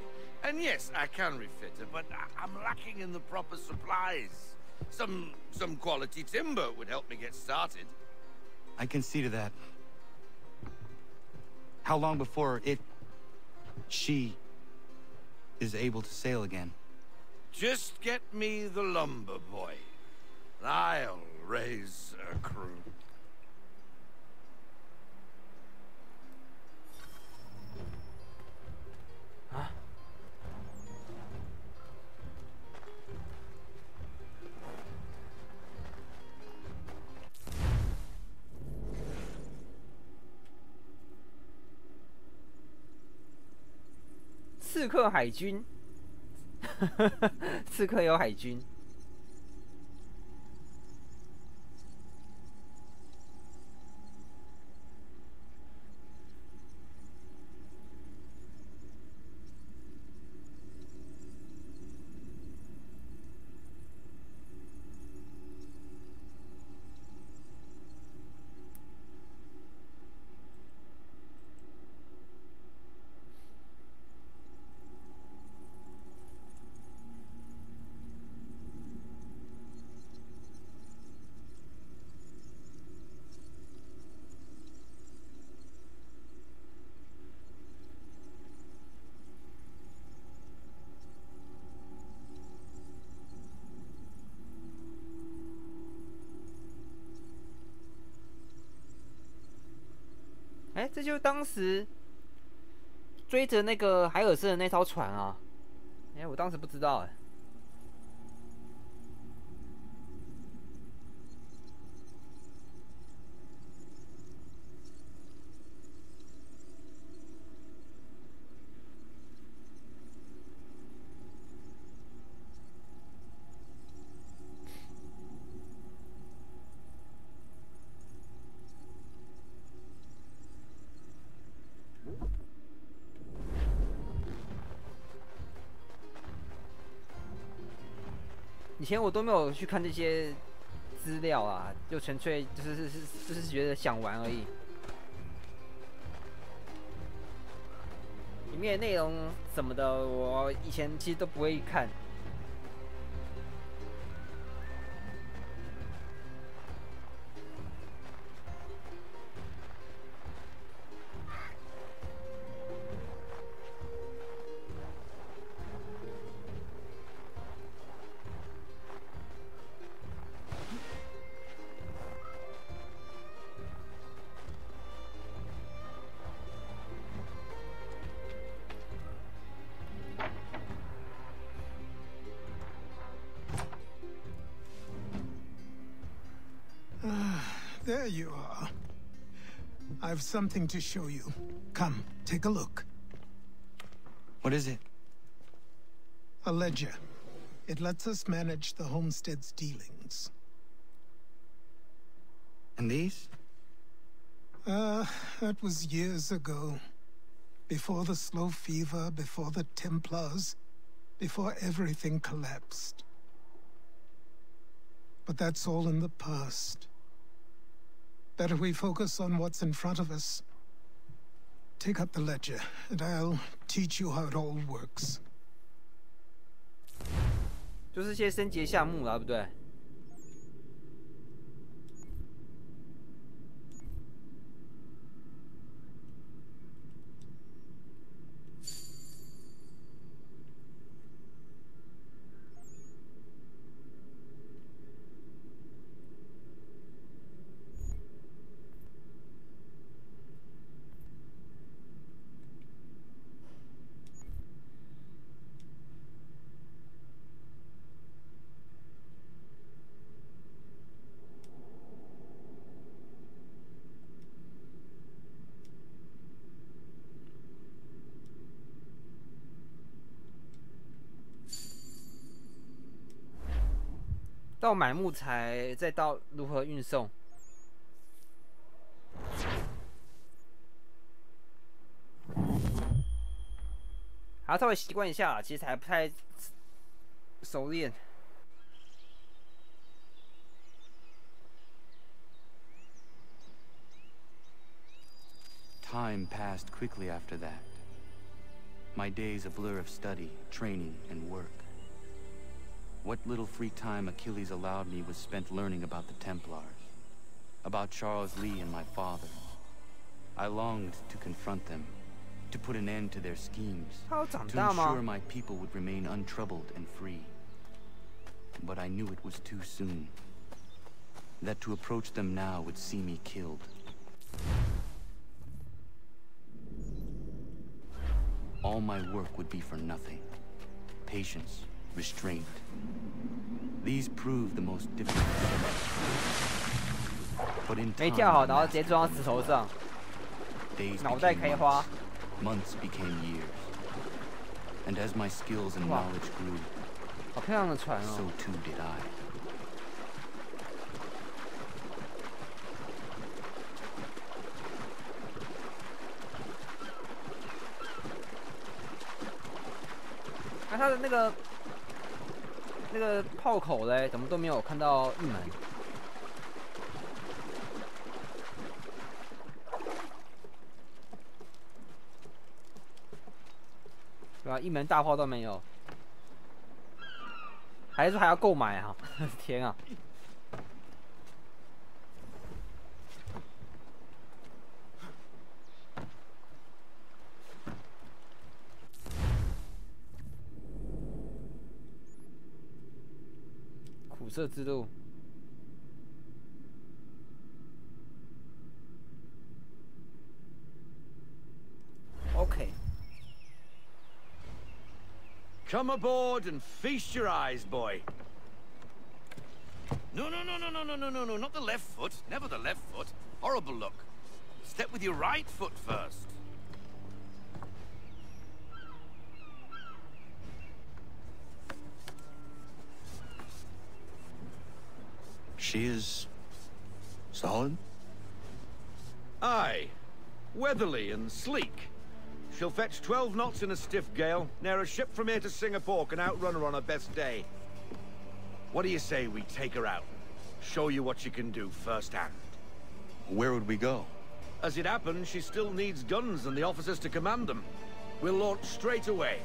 And yes, I can refit her, but I'm lacking in the proper supplies. Some quality timber would help me get started. I can see to that. How long before she is able to sail again? Just get me the lumber, boy. I'll raise a crew. 刺客海军，刺客有海军。哎，这就是当时追着那个海尔森的那艘船啊！哎，我当时不知道哎。以前我都没有去看这些资料啊，就纯粹就是觉得想玩而已。里面的内容什么的，我以前其实都不会看。There you are. I've something to show you. Come, take a look. What is it? A ledger. It lets us manage the homestead's dealings. And these? That was years ago. Before the slow fever, before the Templars, before everything collapsed. But that's all in the past. Better we focus on what's in front of us. Take up the ledger, and I'll teach you how it all works. 就是些升级项目啦，对不对？到买木材，再到如何运送。还要稍微习惯一下啦，其实还不太熟练。Time passed quickly after that. My days a blur of study, training, and work. What little free time Achilles allowed me was spent learning about the Templars, about Charles Lee and my father. I longed to confront them, to put an end to their schemes, to ensure my people would remain untroubled and free. But I knew it was too soon, that to approach them now would see me killed. All my work would be for nothing. Patience, restraint. These proved the most difficult. But in time, 没跳好，然后直接撞到石头上，脑袋开花。Months became years. And as my skills and knowledge grew, 好漂亮的船哦。 so too did I. 那它的那个炮口嘞，怎么都没有看到一门？对吧？一门大炮都没有，还是说还要购买啊？天啊！苦澀之路。OK。 Come aboard and feast your eyes, boy. No, not the left foot. Never the left foot. Horrible look. Step with your right foot first. She is solid? Aye. Weatherly and sleek. She'll fetch 12 knots in a stiff gale. Ne'er a ship from here to Singapore can outrun her on her best day. What do you say we take her out? Show you what she can do firsthand. Where would we go? As it happens, she still needs guns and the officers to command them. We'll launch straight away.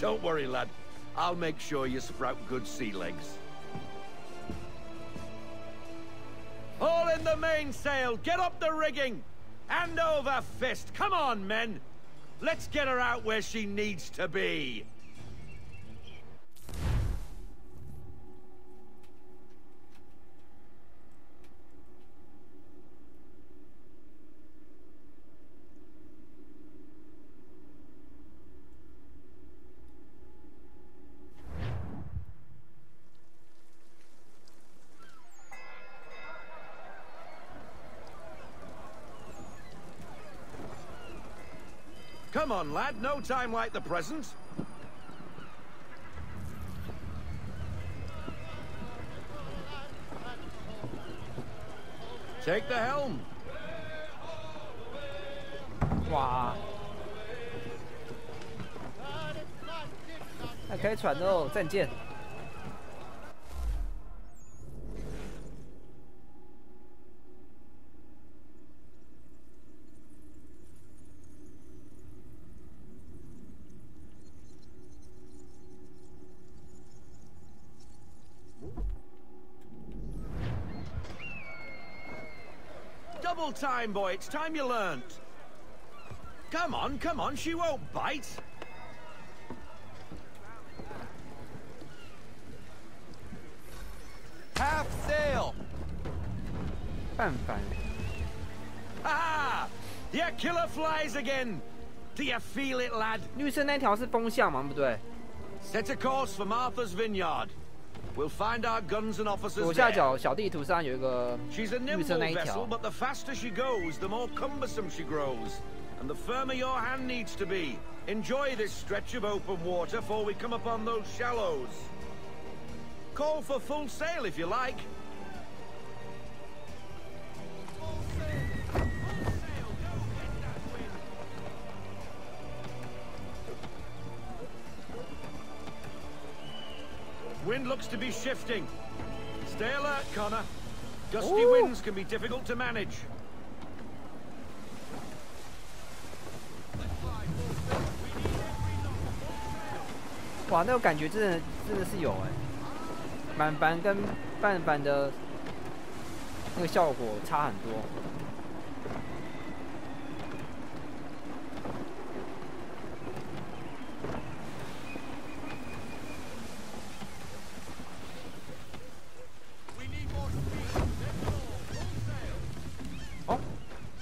Don't worry, lad. I'll make sure you sprout good sea legs. Haul in the mainsail! Get up the rigging! Hand over fist! Come on, men! Let's get her out where she needs to be! Come on, lad. No time like the present. Take the helm. 哇！那开船喽，战舰。 Double time, boy. It's time you learned. Come on. She won't bite. Half sail. 半帆。 Ah! Your killer flies again. Do you feel it, lad? 绿色那条是风向嘛，不对。 Set a course for Martha's Vineyard. We'll find our guns and officers 左下角小地图上有一个 She's a 绿色那 nimble 一条 vessel,。but the faster she goes, the more cumbersome she grows. And the firmer your hand needs to be. Enjoy this stretch of open water before we come upon those shallows. Call for full sail if you like. Wind looks to be shifting. Stay alert, Connor. Gusty winds can be difficult to manage. 哇，那种感觉真的是有哎，满帆跟半帆的那个效果差很多。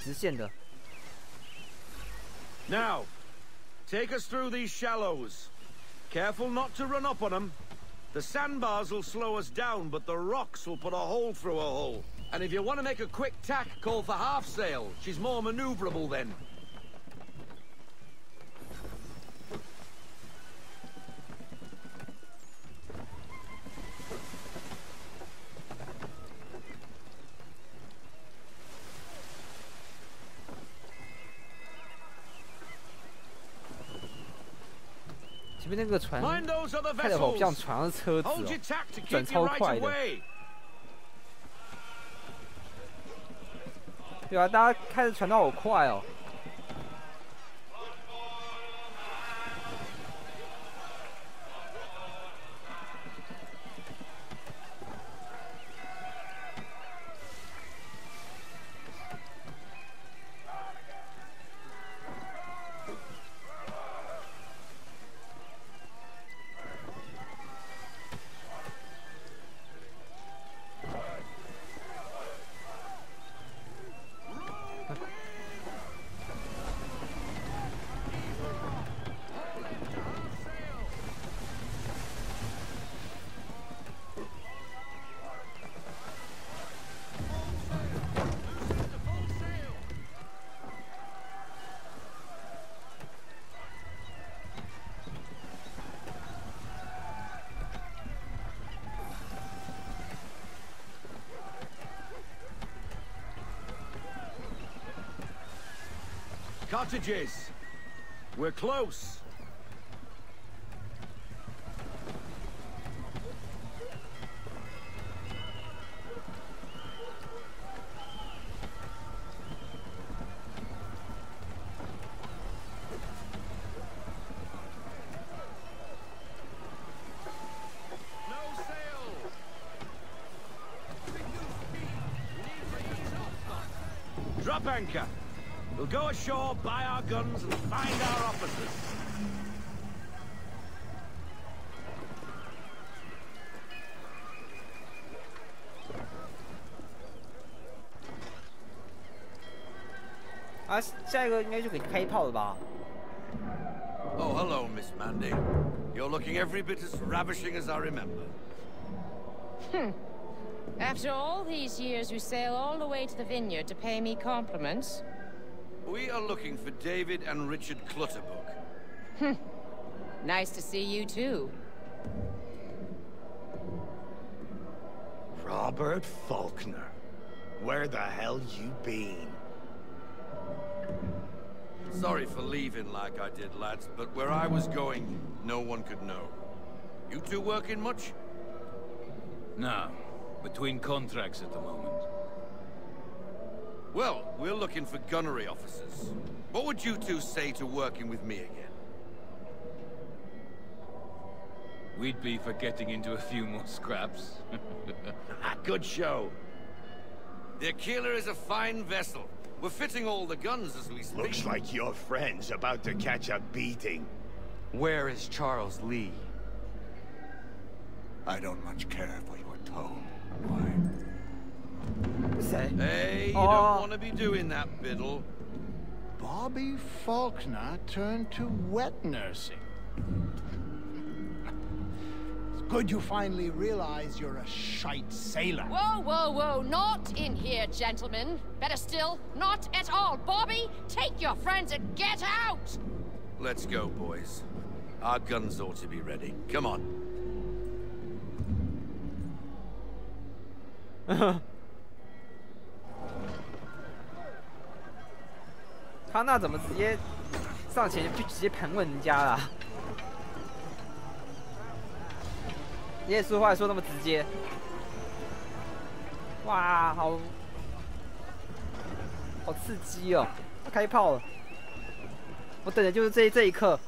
直线的。 Now, take us through these shallows. Careful not to run up on them. The sandbars will slow us down, but the rocks will put a hole through a hull. And if you want to make a quick tack, call for half sail. She's more maneuverable then. 前面那个船开的好像船上的车子哦，转超快的。对啊，大家开的船都好快哦。Cottages. We're close. Drop anchor. We'll go ashore, buy our guns, and find our officers. 啊，下一个应该就可以开炮了吧？ Oh, hello, Miss Mandy. You're looking every bit as ravishing as I remember. After all these years, you sail all the way to the vineyard to pay me compliments? We are looking for David and Richard Clutterbuck. Nice to see you, too. Robert Faulkner. Where the hell you been? Sorry for leaving like I did, lads, but where I was going, no one could know. You two working much? No. Between contracts at the moment. Well, we're looking for gunnery officers. What would you two say to working with me again? We'd be for getting into a few more scraps. Good show. The Aquila is a fine vessel. We're fitting all the guns as we speak. Looks like your friend's about to catch a beating. Where is Charles Lee? I don't much care for your tone. Hey, you don't want to be doing that, Biddle. Bobby Faulkner turned to wet nursing. It's good you finally realize you're a shite sailor. Whoa, whoa, whoa, not in here, gentlemen. Better still, not at all. Bobby, take your friends and get out! Let's go, boys. Our guns ought to be ready. Come on. 他那怎么直接上前就直接盘问人家啦？你也说话说那么直接，哇，好刺激哦！他开炮了，我等的就是这一刻。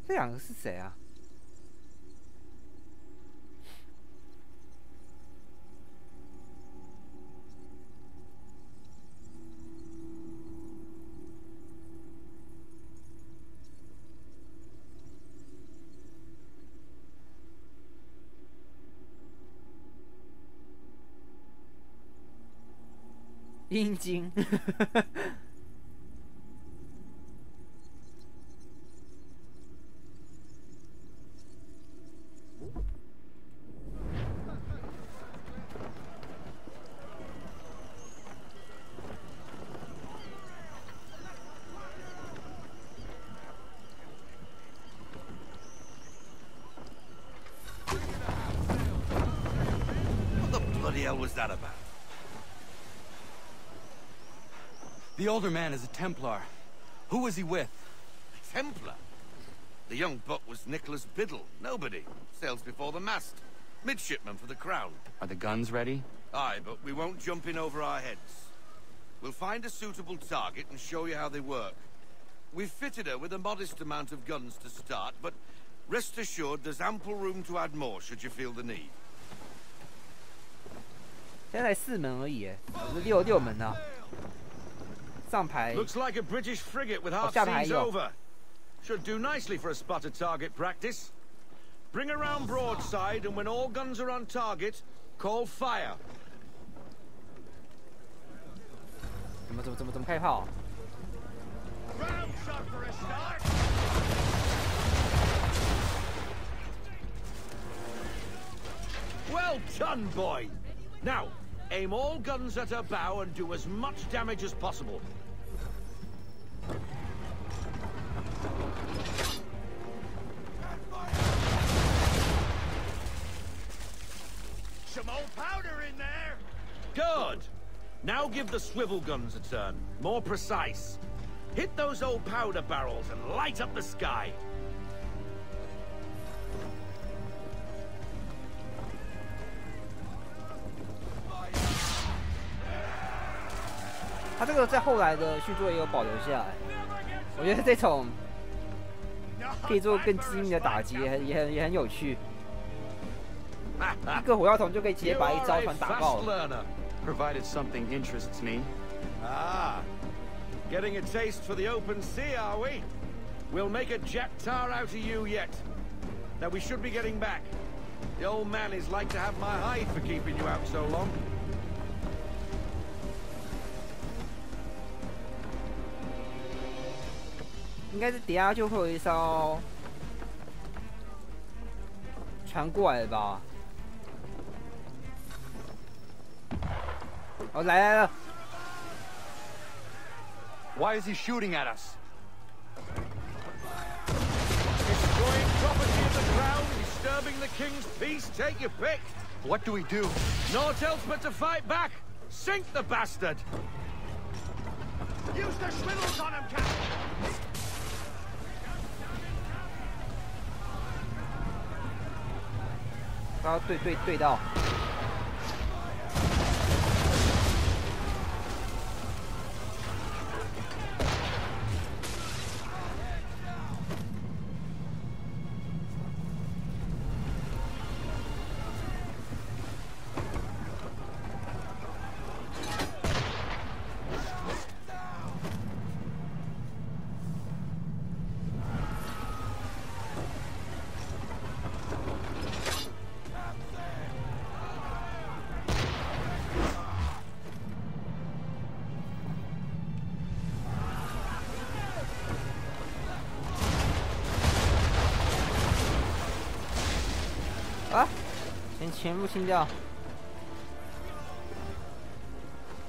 这两个是谁啊？阴茎。the hell was that about? The older man is a Templar. Who was he with? A Templar? The young buck was Nicholas Biddle. Nobody. Sails before the mast. Midshipman for the Crown. Are the guns ready? Aye, but we won't jump in over our heads. We'll find a suitable target and show you how they work. We've fitted her with a modest amount of guns to start, but rest assured there's ample room to add more should you feel the need. 现在才4门而已，不是6门啊。上排 Looks like a British frigate with half seas over. Should do nicely for a spot of target practice. Bring around broadside, and when all guns are on target, call fire. 怎么开炮？Well done, boy. Now, aim all guns at her bow and do as much damage as possible. Some old powder in there. Good. Now give the swivel guns a turn. More precise. Hit those old powder barrels and light up the sky. 他这个在后来的续作也有保留下来，我觉得这种可以做更精密的打击，也很有趣。一个火药桶就可以直接把一艘船打爆了。Provided something interests me. Ah, getting a taste for the open sea, are we? We'll make a jack tar out of you yet. Now we should be getting back. The old man is like to have my hide for keeping you out so long. 应该是等下就会有一艘船过来了吧？哦，来了 Why is he shooting at us? Destroying property of the crown, disturbing the king's peace, take your pick. What do we do? Naught else but to fight back. Sink the bastard. Use the swivels on him, Captain. 他对到。啊！全部清掉。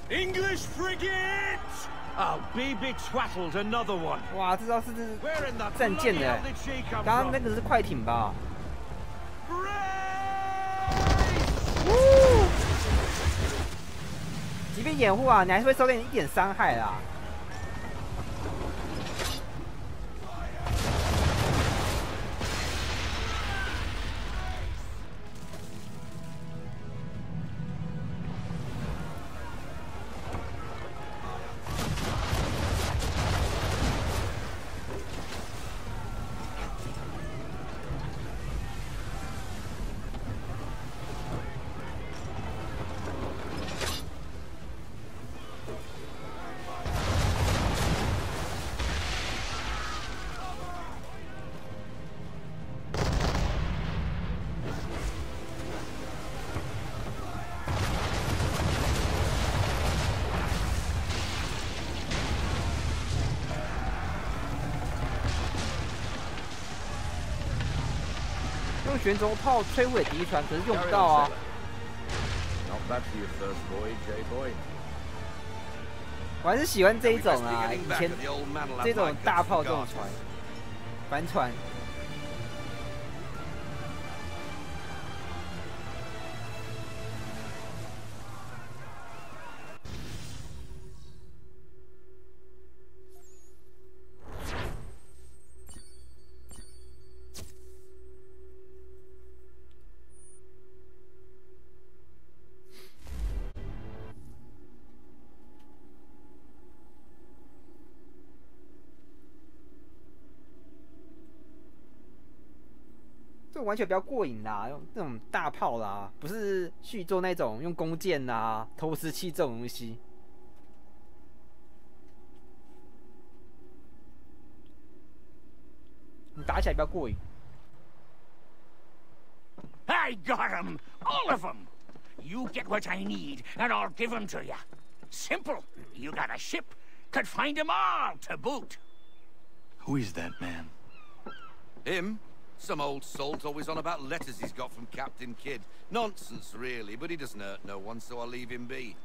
English frigate! Oh, be betwaddled, another one. 哇，这招是战舰的，刚刚那个是快艇吧？即便掩护啊，你还是会受到一点伤害啦。用旋轴炮摧毁敌船，可是用不到啊。我还是喜欢这一种啊，以前这种大炮这种船，帆船。这完全比较过瘾啦，用那种大炮啦，不是去做那种用弓箭啦、投石器这种东西。你打起来比较过瘾。I got 'em, all of 'em. You get what I need, and I'll give 'em to you. Simple. You got a ship, could find 'em all to boot. Who is that man? Him? Some old salt always on about letters he's got from Captain Kidd. Nonsense, really, but he doesn't hurt no one, so I'll leave him be.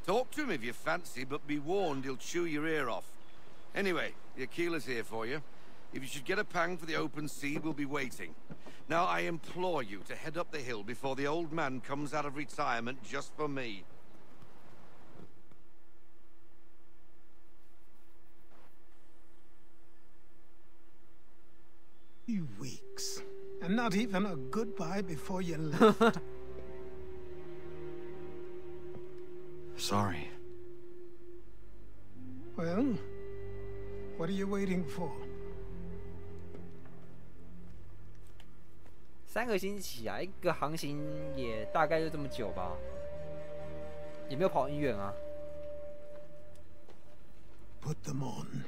Talk to him if you fancy, but be warned he'll chew your ear off. Anyway, the Aquila's here for you. If you should get a pang for the open sea, we'll be waiting. Now, I implore you to head up the hill before the old man comes out of retirement just for me. You weeks. And not even a goodbye before you left. Sorry. Well, what are you waiting for? 3个星期啊，一个航行也大概就这么久吧，也没有跑很远啊。Put them on.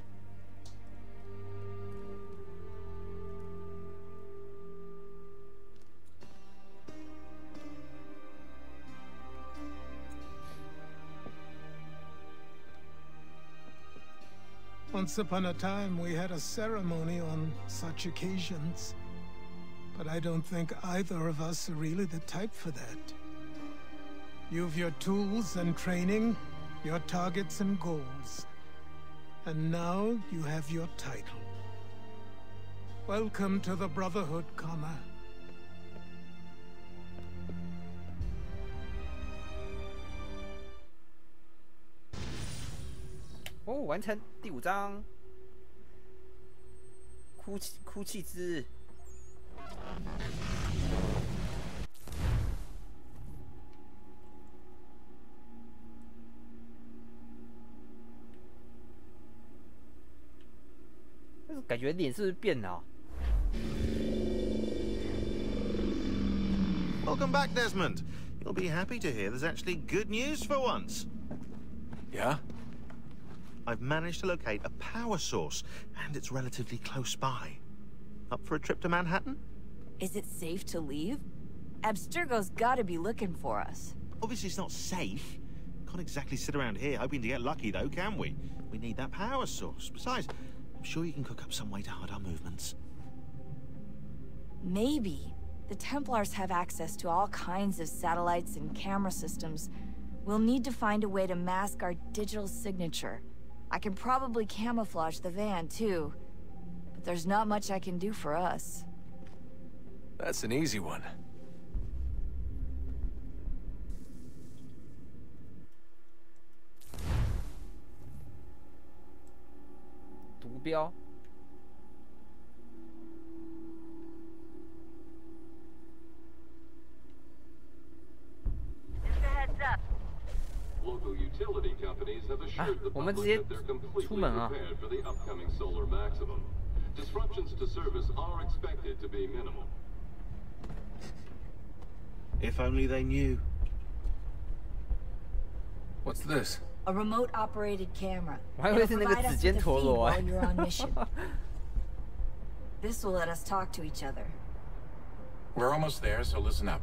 Once upon a time, we had a ceremony on such occasions. But I don't think either of us are really the type for that. You've your tools and training, your targets and goals. And now you have your title. Welcome to the Brotherhood, Connor. 哦，完成第5章，哭泣之日。但是感觉脸是不是变了啊？ Welcome back, Desmond. You'll be happy to hear there's actually good news for once. Yeah? I've managed to locate a power source, and it's relatively close by. Up for a trip to Manhattan? Is it safe to leave? Abstergo's gotta be looking for us. Obviously it's not safe. Can't exactly sit around here hoping to get lucky, though, can we? We need that power source. Besides, I'm sure you can cook up some way to hide our movements. Maybe. The Templars have access to all kinds of satellites and camera systems. We'll need to find a way to mask our digital signature. I can probably camouflage the van, too. But there's not much I can do for us. That's an easy one. 毒标。 Local utility companies have assured the public that they're completely prepared for the upcoming solar maximum. Disruptions to service are expected to be minimal. If only they knew. What's this? A remote-operated camera. 我还以为是那个指尖陀螺哎。 You're on mission. This will let us talk to each other. We're almost there, so listen up.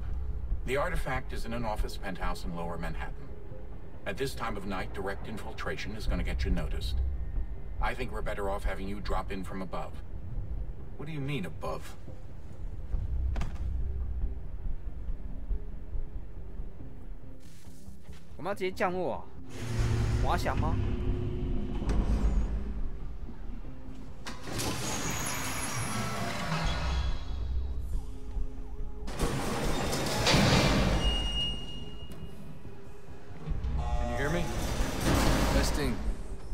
The artifact is in an office penthouse in Lower Manhattan. At this time of night, direct infiltration is going to get you noticed. I think we're better off having you drop in from above. What do you mean, above? 我们要直接降落啊？滑翔吗？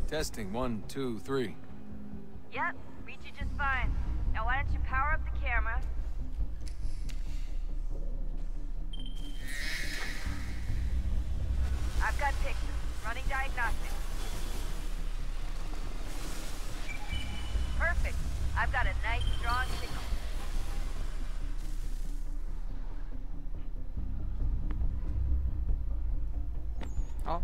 Testing, 1, 2, 3. Yep, reach you just fine. Now why don't you power up the camera? I've got pictures. Running diagnostics. Perfect. I've got a nice, strong signal. 好。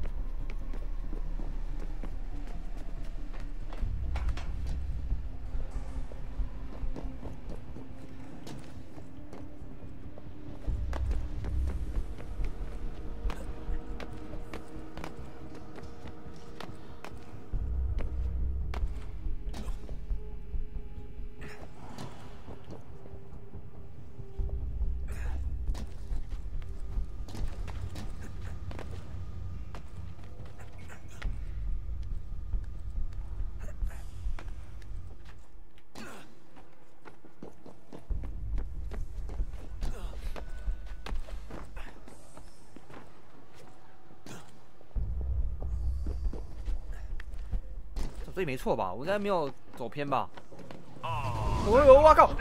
这里没错吧？我应该没有走偏吧？我靠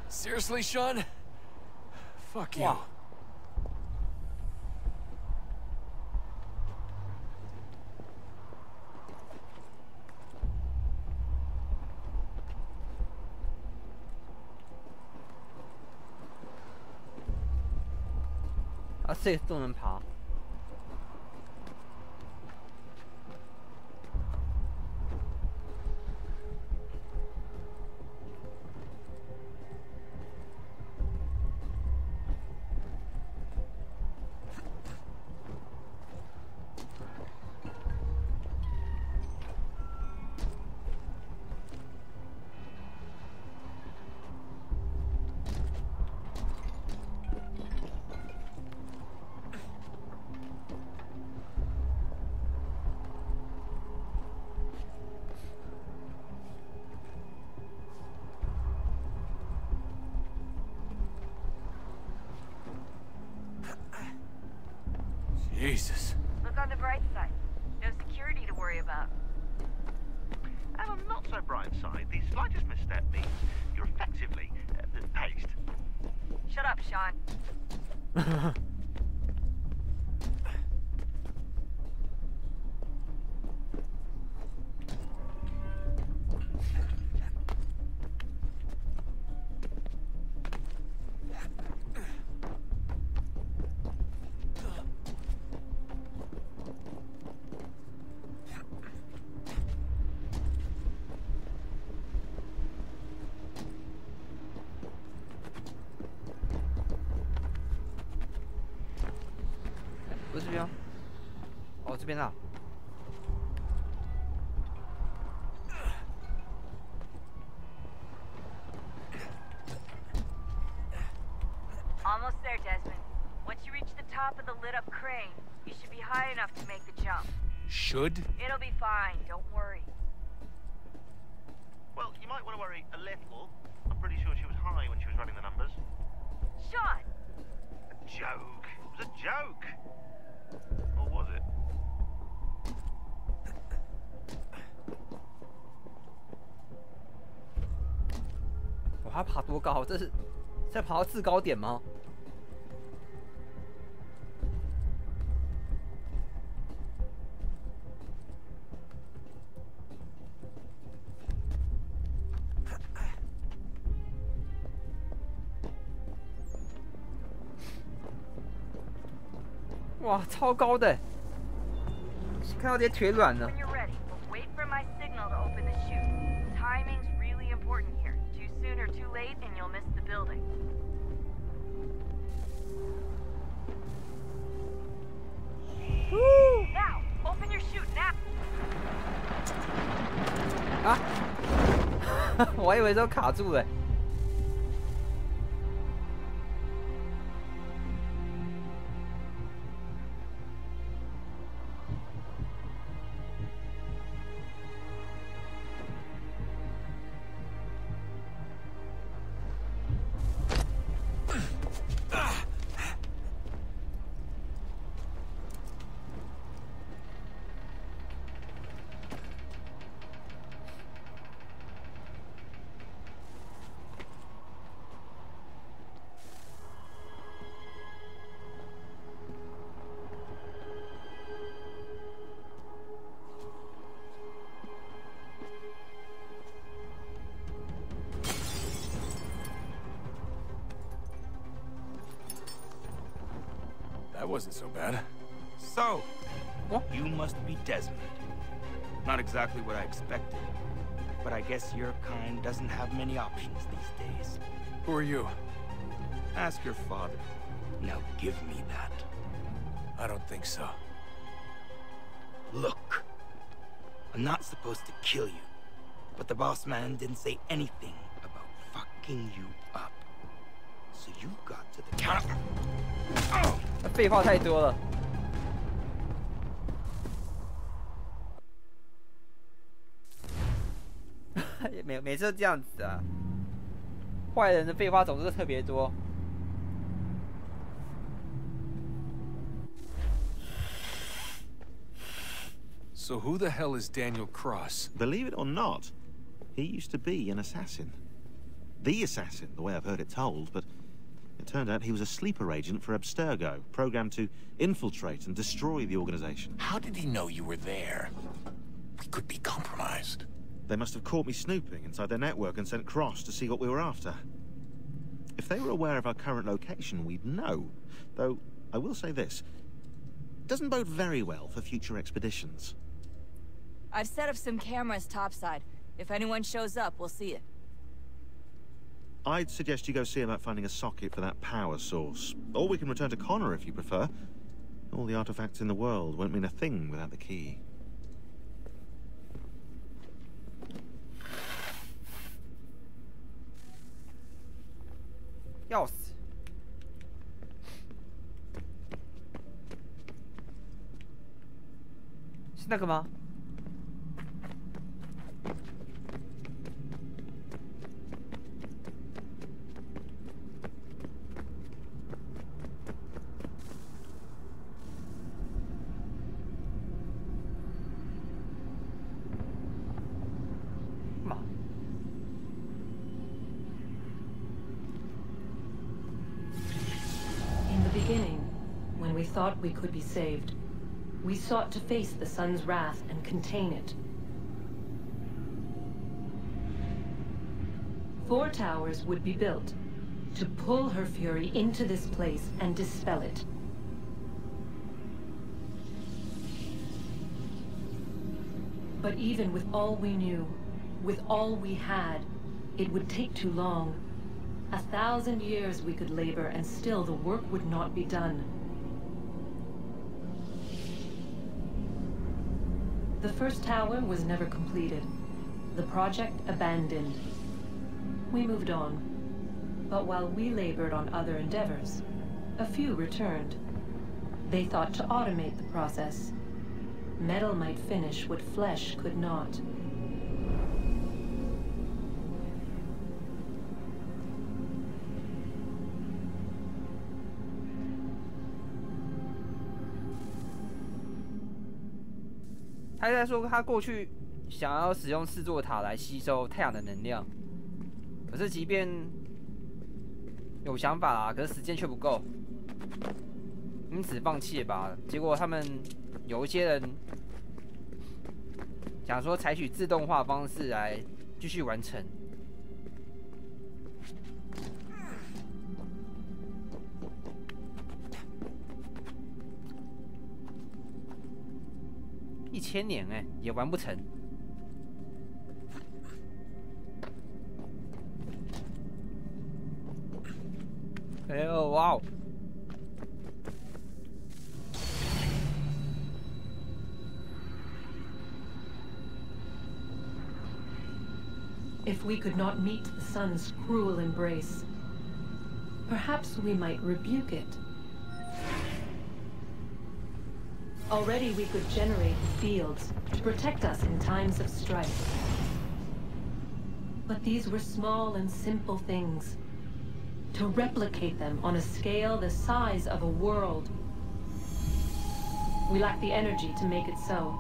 ！Seriously, Sean? Fuck you. 啊，这都能爬。Jesus. Look on the bright side. No security to worry about. And on the not so bright side, the slightest misstep means you're effectively paced. Shut up, Sean.不是这边哦，哦这边啊。Almost there, Desmond. Once you reach the top of the lit-up crane, you should be high enough to make the jump. Should? It'll be fine. Don't worry. Well, you might want to worry a little. I'm pretty sure she was high when she was running the numbers. Sean! A joke. It was a joke. Or was it? 我还爬多高？这是在爬到制高点吗？哇，超高的！看到这些腿软了。 When you're ready, wait for my signal to open the chute. Timing's really important here. Too soon or too late, and you'll miss the building. Now, open your chute now. 啊！我还以为都卡住了。That wasn't so bad. So, you must be Desmond. Not exactly what I expected, but I guess your kind doesn't have many options these days. Who are you? Ask your father. Now give me that. I don't think so. Look, I'm not supposed to kill you, but the boss man didn't say anything about fucking you up. So you got to the counter. 废话太多了。每次都这样子啊，坏人的废话总是特别多。So who the hell is Daniel Cross? Believe it or not, he used to be an assassin. The assassin, the way I've heard it told, but it turned out he was a sleeper agent for Abstergo, programmed to infiltrate and destroy the organization. How did he know you were there? We could be compromised. They must have caught me snooping inside their network and sent Cross to see what we were after. If they were aware of our current location, we'd know. Though, I will say this. It doesn't bode very well for future expeditions. I've set up some cameras topside. If anyone shows up, we'll see it. I'd suggest you go see about finding a socket for that power source. Or we can return to Connor if you prefer. All the artifacts in the world won't mean a thing without the key. Yes. 是那个吗？When we thought we could be saved, we sought to face the sun's wrath and contain it. 4 towers would be built to pull her fury into this place and dispel it. But even with all we knew, with all we had, it would take too long. 1,000 years we could labor and still the work would not be done. The first tower was never completed. The project abandoned. We moved on. But while we labored on other endeavors, a few returned. They thought to automate the process. Metal might finish what flesh could not.他在说，他过去想要使用4座塔来吸收太阳的能量，可是即便有想法啦，可是时间却不够，因此放弃了吧。结果他们有一些人想说采取自动化方式来继续完成。1000年哎，也完不成。哎呦，哇哦！ If we could not meet the sun's cruel embrace, perhaps we might rebuke it. Already we could generate fields to protect us in times of strife. But these were small and simple things. To replicate them on a scale the size of a world. We lack the energy to make it so.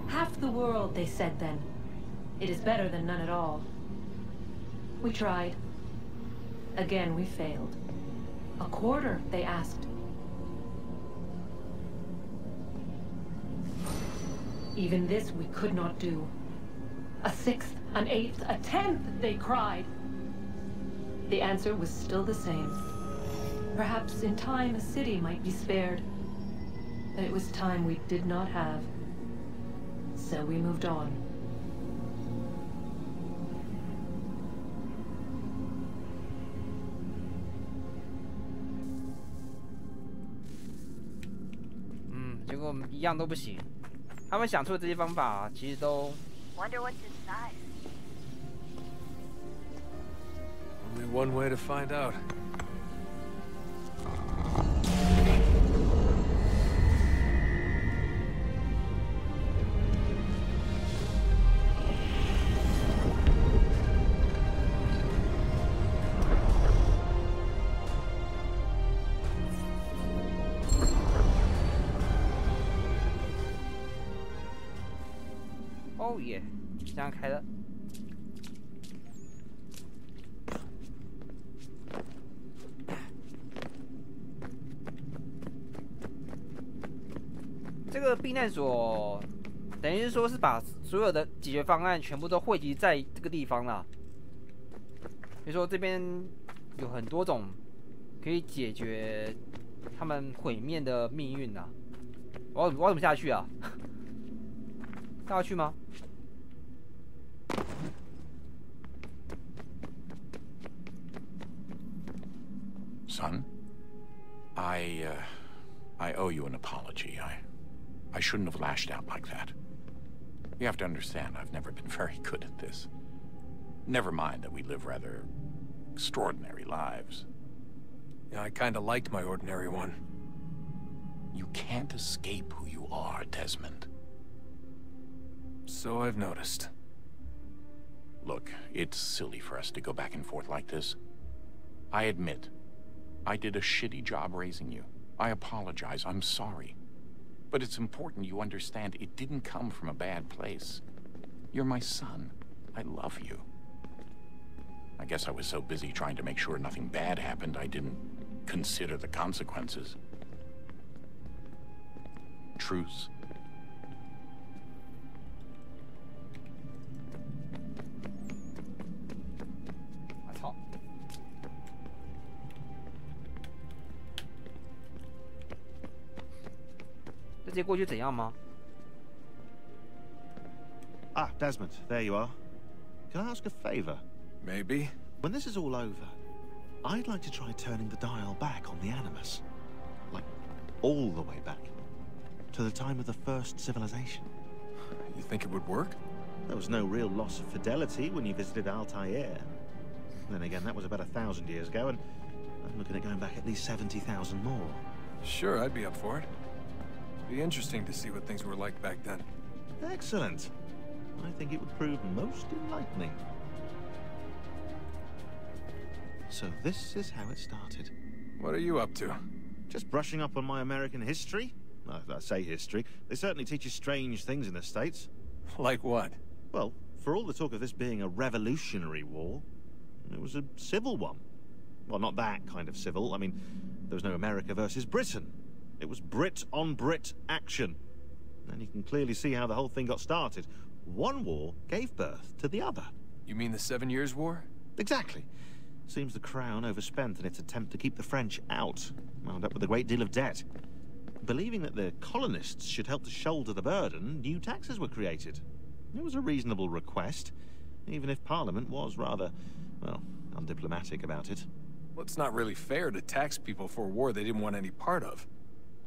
Half the world, they said then. It is better than none at all. We tried. Again we failed. A quarter, they asked. Even this we could not do. A 6th, an 8th, a 10th, they cried. The answer was still the same. Perhaps in time a city might be spared. But it was time we did not have. So we moved on. Mm, 结果一样都不行。他们想出的这些方法，其实都。Wonder what's inside. Only one way to find out. Oh yeah， 这样开了。这个避难所，等于是说是把所有的解决方案全部都汇集在这个地方啦。比如说这边有很多种可以解决他们毁灭的命运啦。我要怎么下去啊？下去吗？ Son, I owe you an apology. I shouldn't have lashed out like that. You have to understand, I've never been very good at this. Never mind that we live rather extraordinary lives. Yeah, I kinda liked my ordinary one. You can't escape who you are, Desmond. So I've noticed. Look, it's silly for us to go back and forth like this. I admit, I did a shitty job raising you. I apologize, I'm sorry. But it's important you understand it didn't come from a bad place. You're my son. I love you. I guess I was so busy trying to make sure nothing bad happened, I didn't consider the consequences. Truce. Ah, Desmond, there you are. Can I ask a favor? Maybe. When this is all over, I'd like to try turning the dial back on the Animus. Like, all the way back. To the time of the first civilization. You think it would work? There was no real loss of fidelity when you visited Altair. Then again, that was about 1,000 years ago, and I'm looking at going back at least 70,000 more. Sure, I'd be up for it. Be interesting to see what things were like back then. Excellent. I think it would prove most enlightening. So this is how it started. What are you up to? Just brushing up on my American history. I say history. They certainly teach you strange things in the States. Like what? Well, for all the talk of this being a revolutionary war, it was a civil one. Well, not that kind of civil. I mean, there was no America versus Britain. It was Brit on Brit action. And you can clearly see how the whole thing got started. One war gave birth to the other. You mean the 7 Years' War? Exactly. Seems the Crown overspent in its attempt to keep the French out, wound up with a great deal of debt. Believing that the colonists should help to shoulder the burden, new taxes were created. It was a reasonable request, even if Parliament was rather, well, undiplomatic about it. Well, it's not really fair to tax people for a war they didn't want any part of.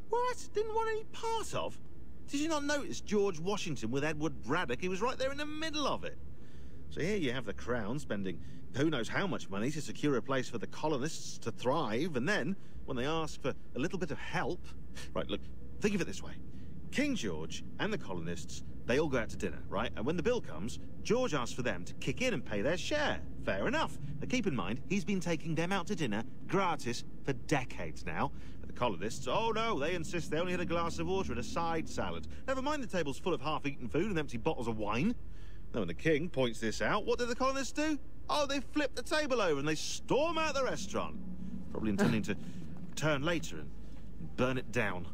What? Didn't want any part of? Did you not notice George Washington with Edward Braddock? He was right there in the middle of it. So here you have the Crown spending who knows how much money to secure a place for the colonists to thrive, and then, when they ask for a little bit of help... Right, look, think of it this way. King George and the colonists, they all go out to dinner, right? And when the bill comes, George asks for them to kick in and pay their share. Fair enough. But keep in mind, he's been taking them out to dinner gratis for decades now. But the colonists, oh no, they insist they only had a glass of water and a side salad. Never mind the table's full of half-eaten food and empty bottles of wine. Then when the king points this out, what do the colonists do? Oh, they flip the table over and they storm out the restaurant. Probably intending to return later and burn it down.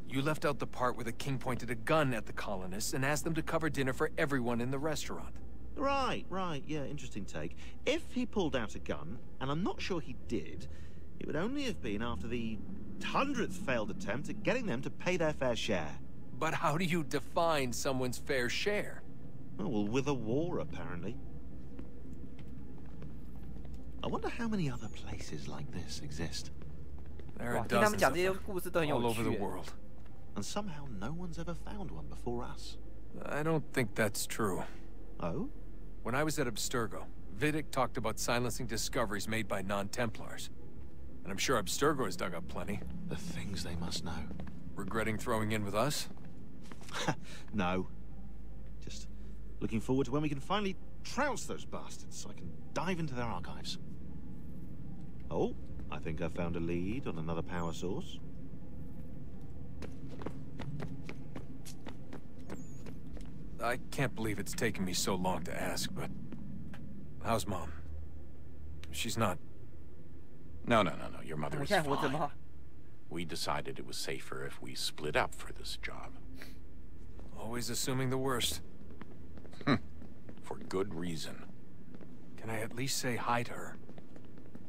You left out the part where the king pointed a gun at the colonists and asked them to cover dinner for everyone in the restaurant. Right, yeah, interesting take. If he pulled out a gun, and I'm not sure he did, It would only have been after the 100th failed attempt at getting them to pay their fair share. But how do you define someone's fair share? Oh, well, with a war, apparently. I wonder how many other places like this exist. There are dozens of them all over the world. And somehow no one's ever found one before us. I don't think that's true. Oh? When I was at Abstergo, Vidic talked about silencing discoveries made by non-Templars. And I'm sure Abstergo has dug up plenty. The things they must know. Regretting throwing in with us? No. Just looking forward to when we can finally trounce those bastards so I can dive into their archives. Oh, I think I found a lead on another power source. I can't believe it's taken me so long to ask, but... how's Mom? She's not... No. Your mother is fine. We decided it was safer if we split up for this job. Always assuming the worst. For good reason. Can I at least say hi to her?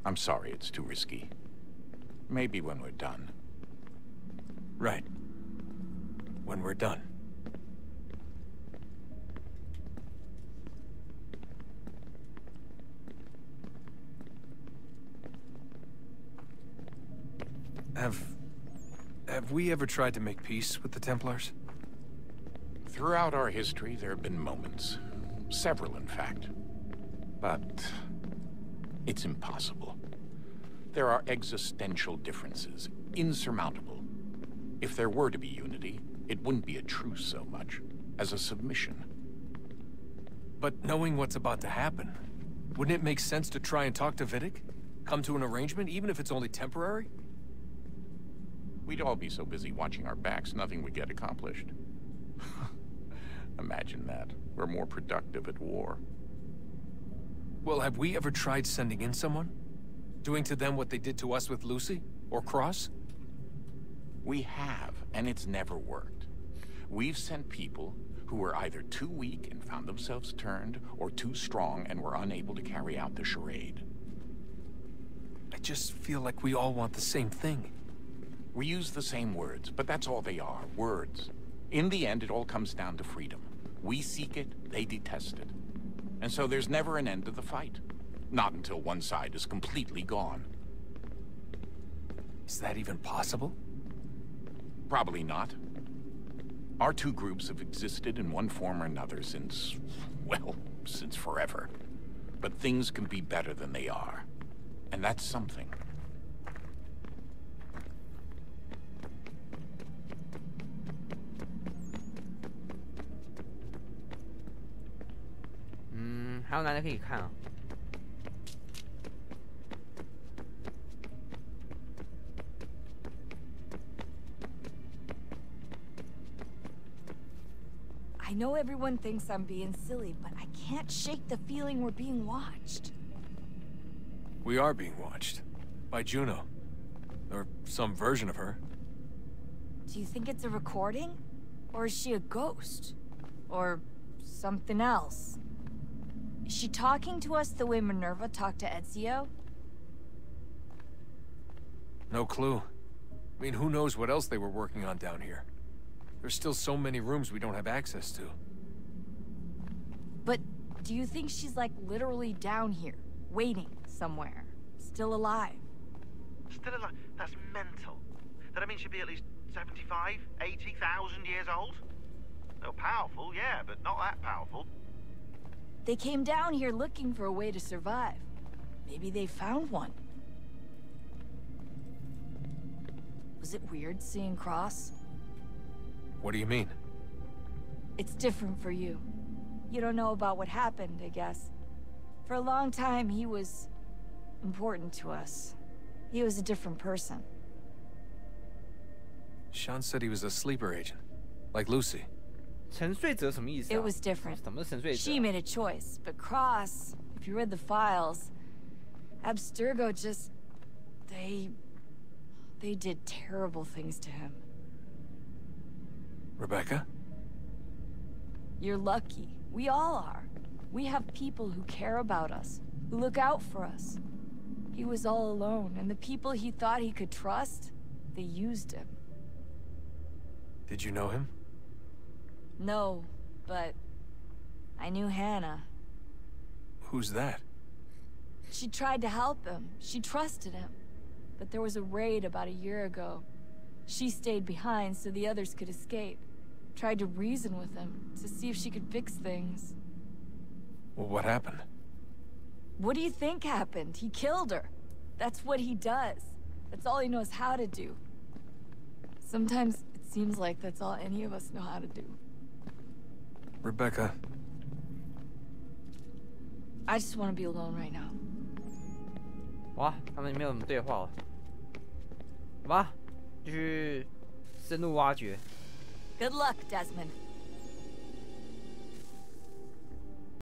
I'm sorry, it's too risky. Maybe when we're done. Right. When we're done. Have we ever tried to make peace with the Templars? Throughout our history, there have been moments. Several, in fact. But... it's impossible. There are existential differences, insurmountable. If there were to be unity, it wouldn't be a truce so much as a submission. But knowing what's about to happen, wouldn't it make sense to try and talk to Vidic? Come to an arrangement, even if it's only temporary? We'd all be so busy watching our backs, nothing would get accomplished. Imagine that. We're more productive at war. Well, have we ever tried sending in someone? Doing to them what they did to us with Lucy? Or Cross? We have, and it's never worked. We've sent people who were either too weak and found themselves turned, or too strong and were unable to carry out the charade. I just feel like we all want the same thing. We use the same words, but that's all they are, words. In the end, it all comes down to freedom. We seek it, they detest it. And so there's never an end to the fight. Not until one side is completely gone. Is that even possible? Probably not. Our two groups have existed in one form or another since, well, since forever. But things can be better than they are. And that's something.还有哪里可以看啊？ I know everyone thinks I'm being silly, but I can't shake the feeling we're being watched. We are being watched. By Juno. Or some version of her. Do you think it's a recording? Or is she a ghost? Or something else? Is she talking to us the way Minerva talked to Ezio? No clue. I mean, who knows what else they were working on down here? There's still so many rooms we don't have access to. But do you think she's like literally down here, waiting somewhere, still alive? Still alive? That's mental. That means she'd be at least 75, 80,000 years old? They're powerful, yeah, but not that powerful. They came down here looking for a way to survive. Maybe they found one. Was it weird seeing Cross? What do you mean? It's different for you. You don't know about what happened, I guess. For a long time, he was important to us. He was a different person. Sean said he was a sleeper agent. Like Lucy. 沉睡者什么意思啊？ It was different. 什么是沉睡者？ She made a choice, but Cross, if you read the files, Abstergo just... They did terrible things to him. Rebecca? You're lucky. We all are. We have people who care about us, who look out for us. He was all alone, and the people he thought he could trust, they used him. Did you know him? No, but I knew Hannah. Who's that? She tried to help him. She trusted him. But there was a raid about a year ago. She stayed behind so the others could escape. Tried to reason with him, to see if she could fix things. Well, what happened? What do you think happened? He killed her. That's what he does. That's all he knows how to do. Sometimes it seems like that's all any of us know how to do. Rebecca. I just want to be alone right now. 哇，他们没有什么对话了，好吧，继续深入挖掘。 Good luck, Desmond.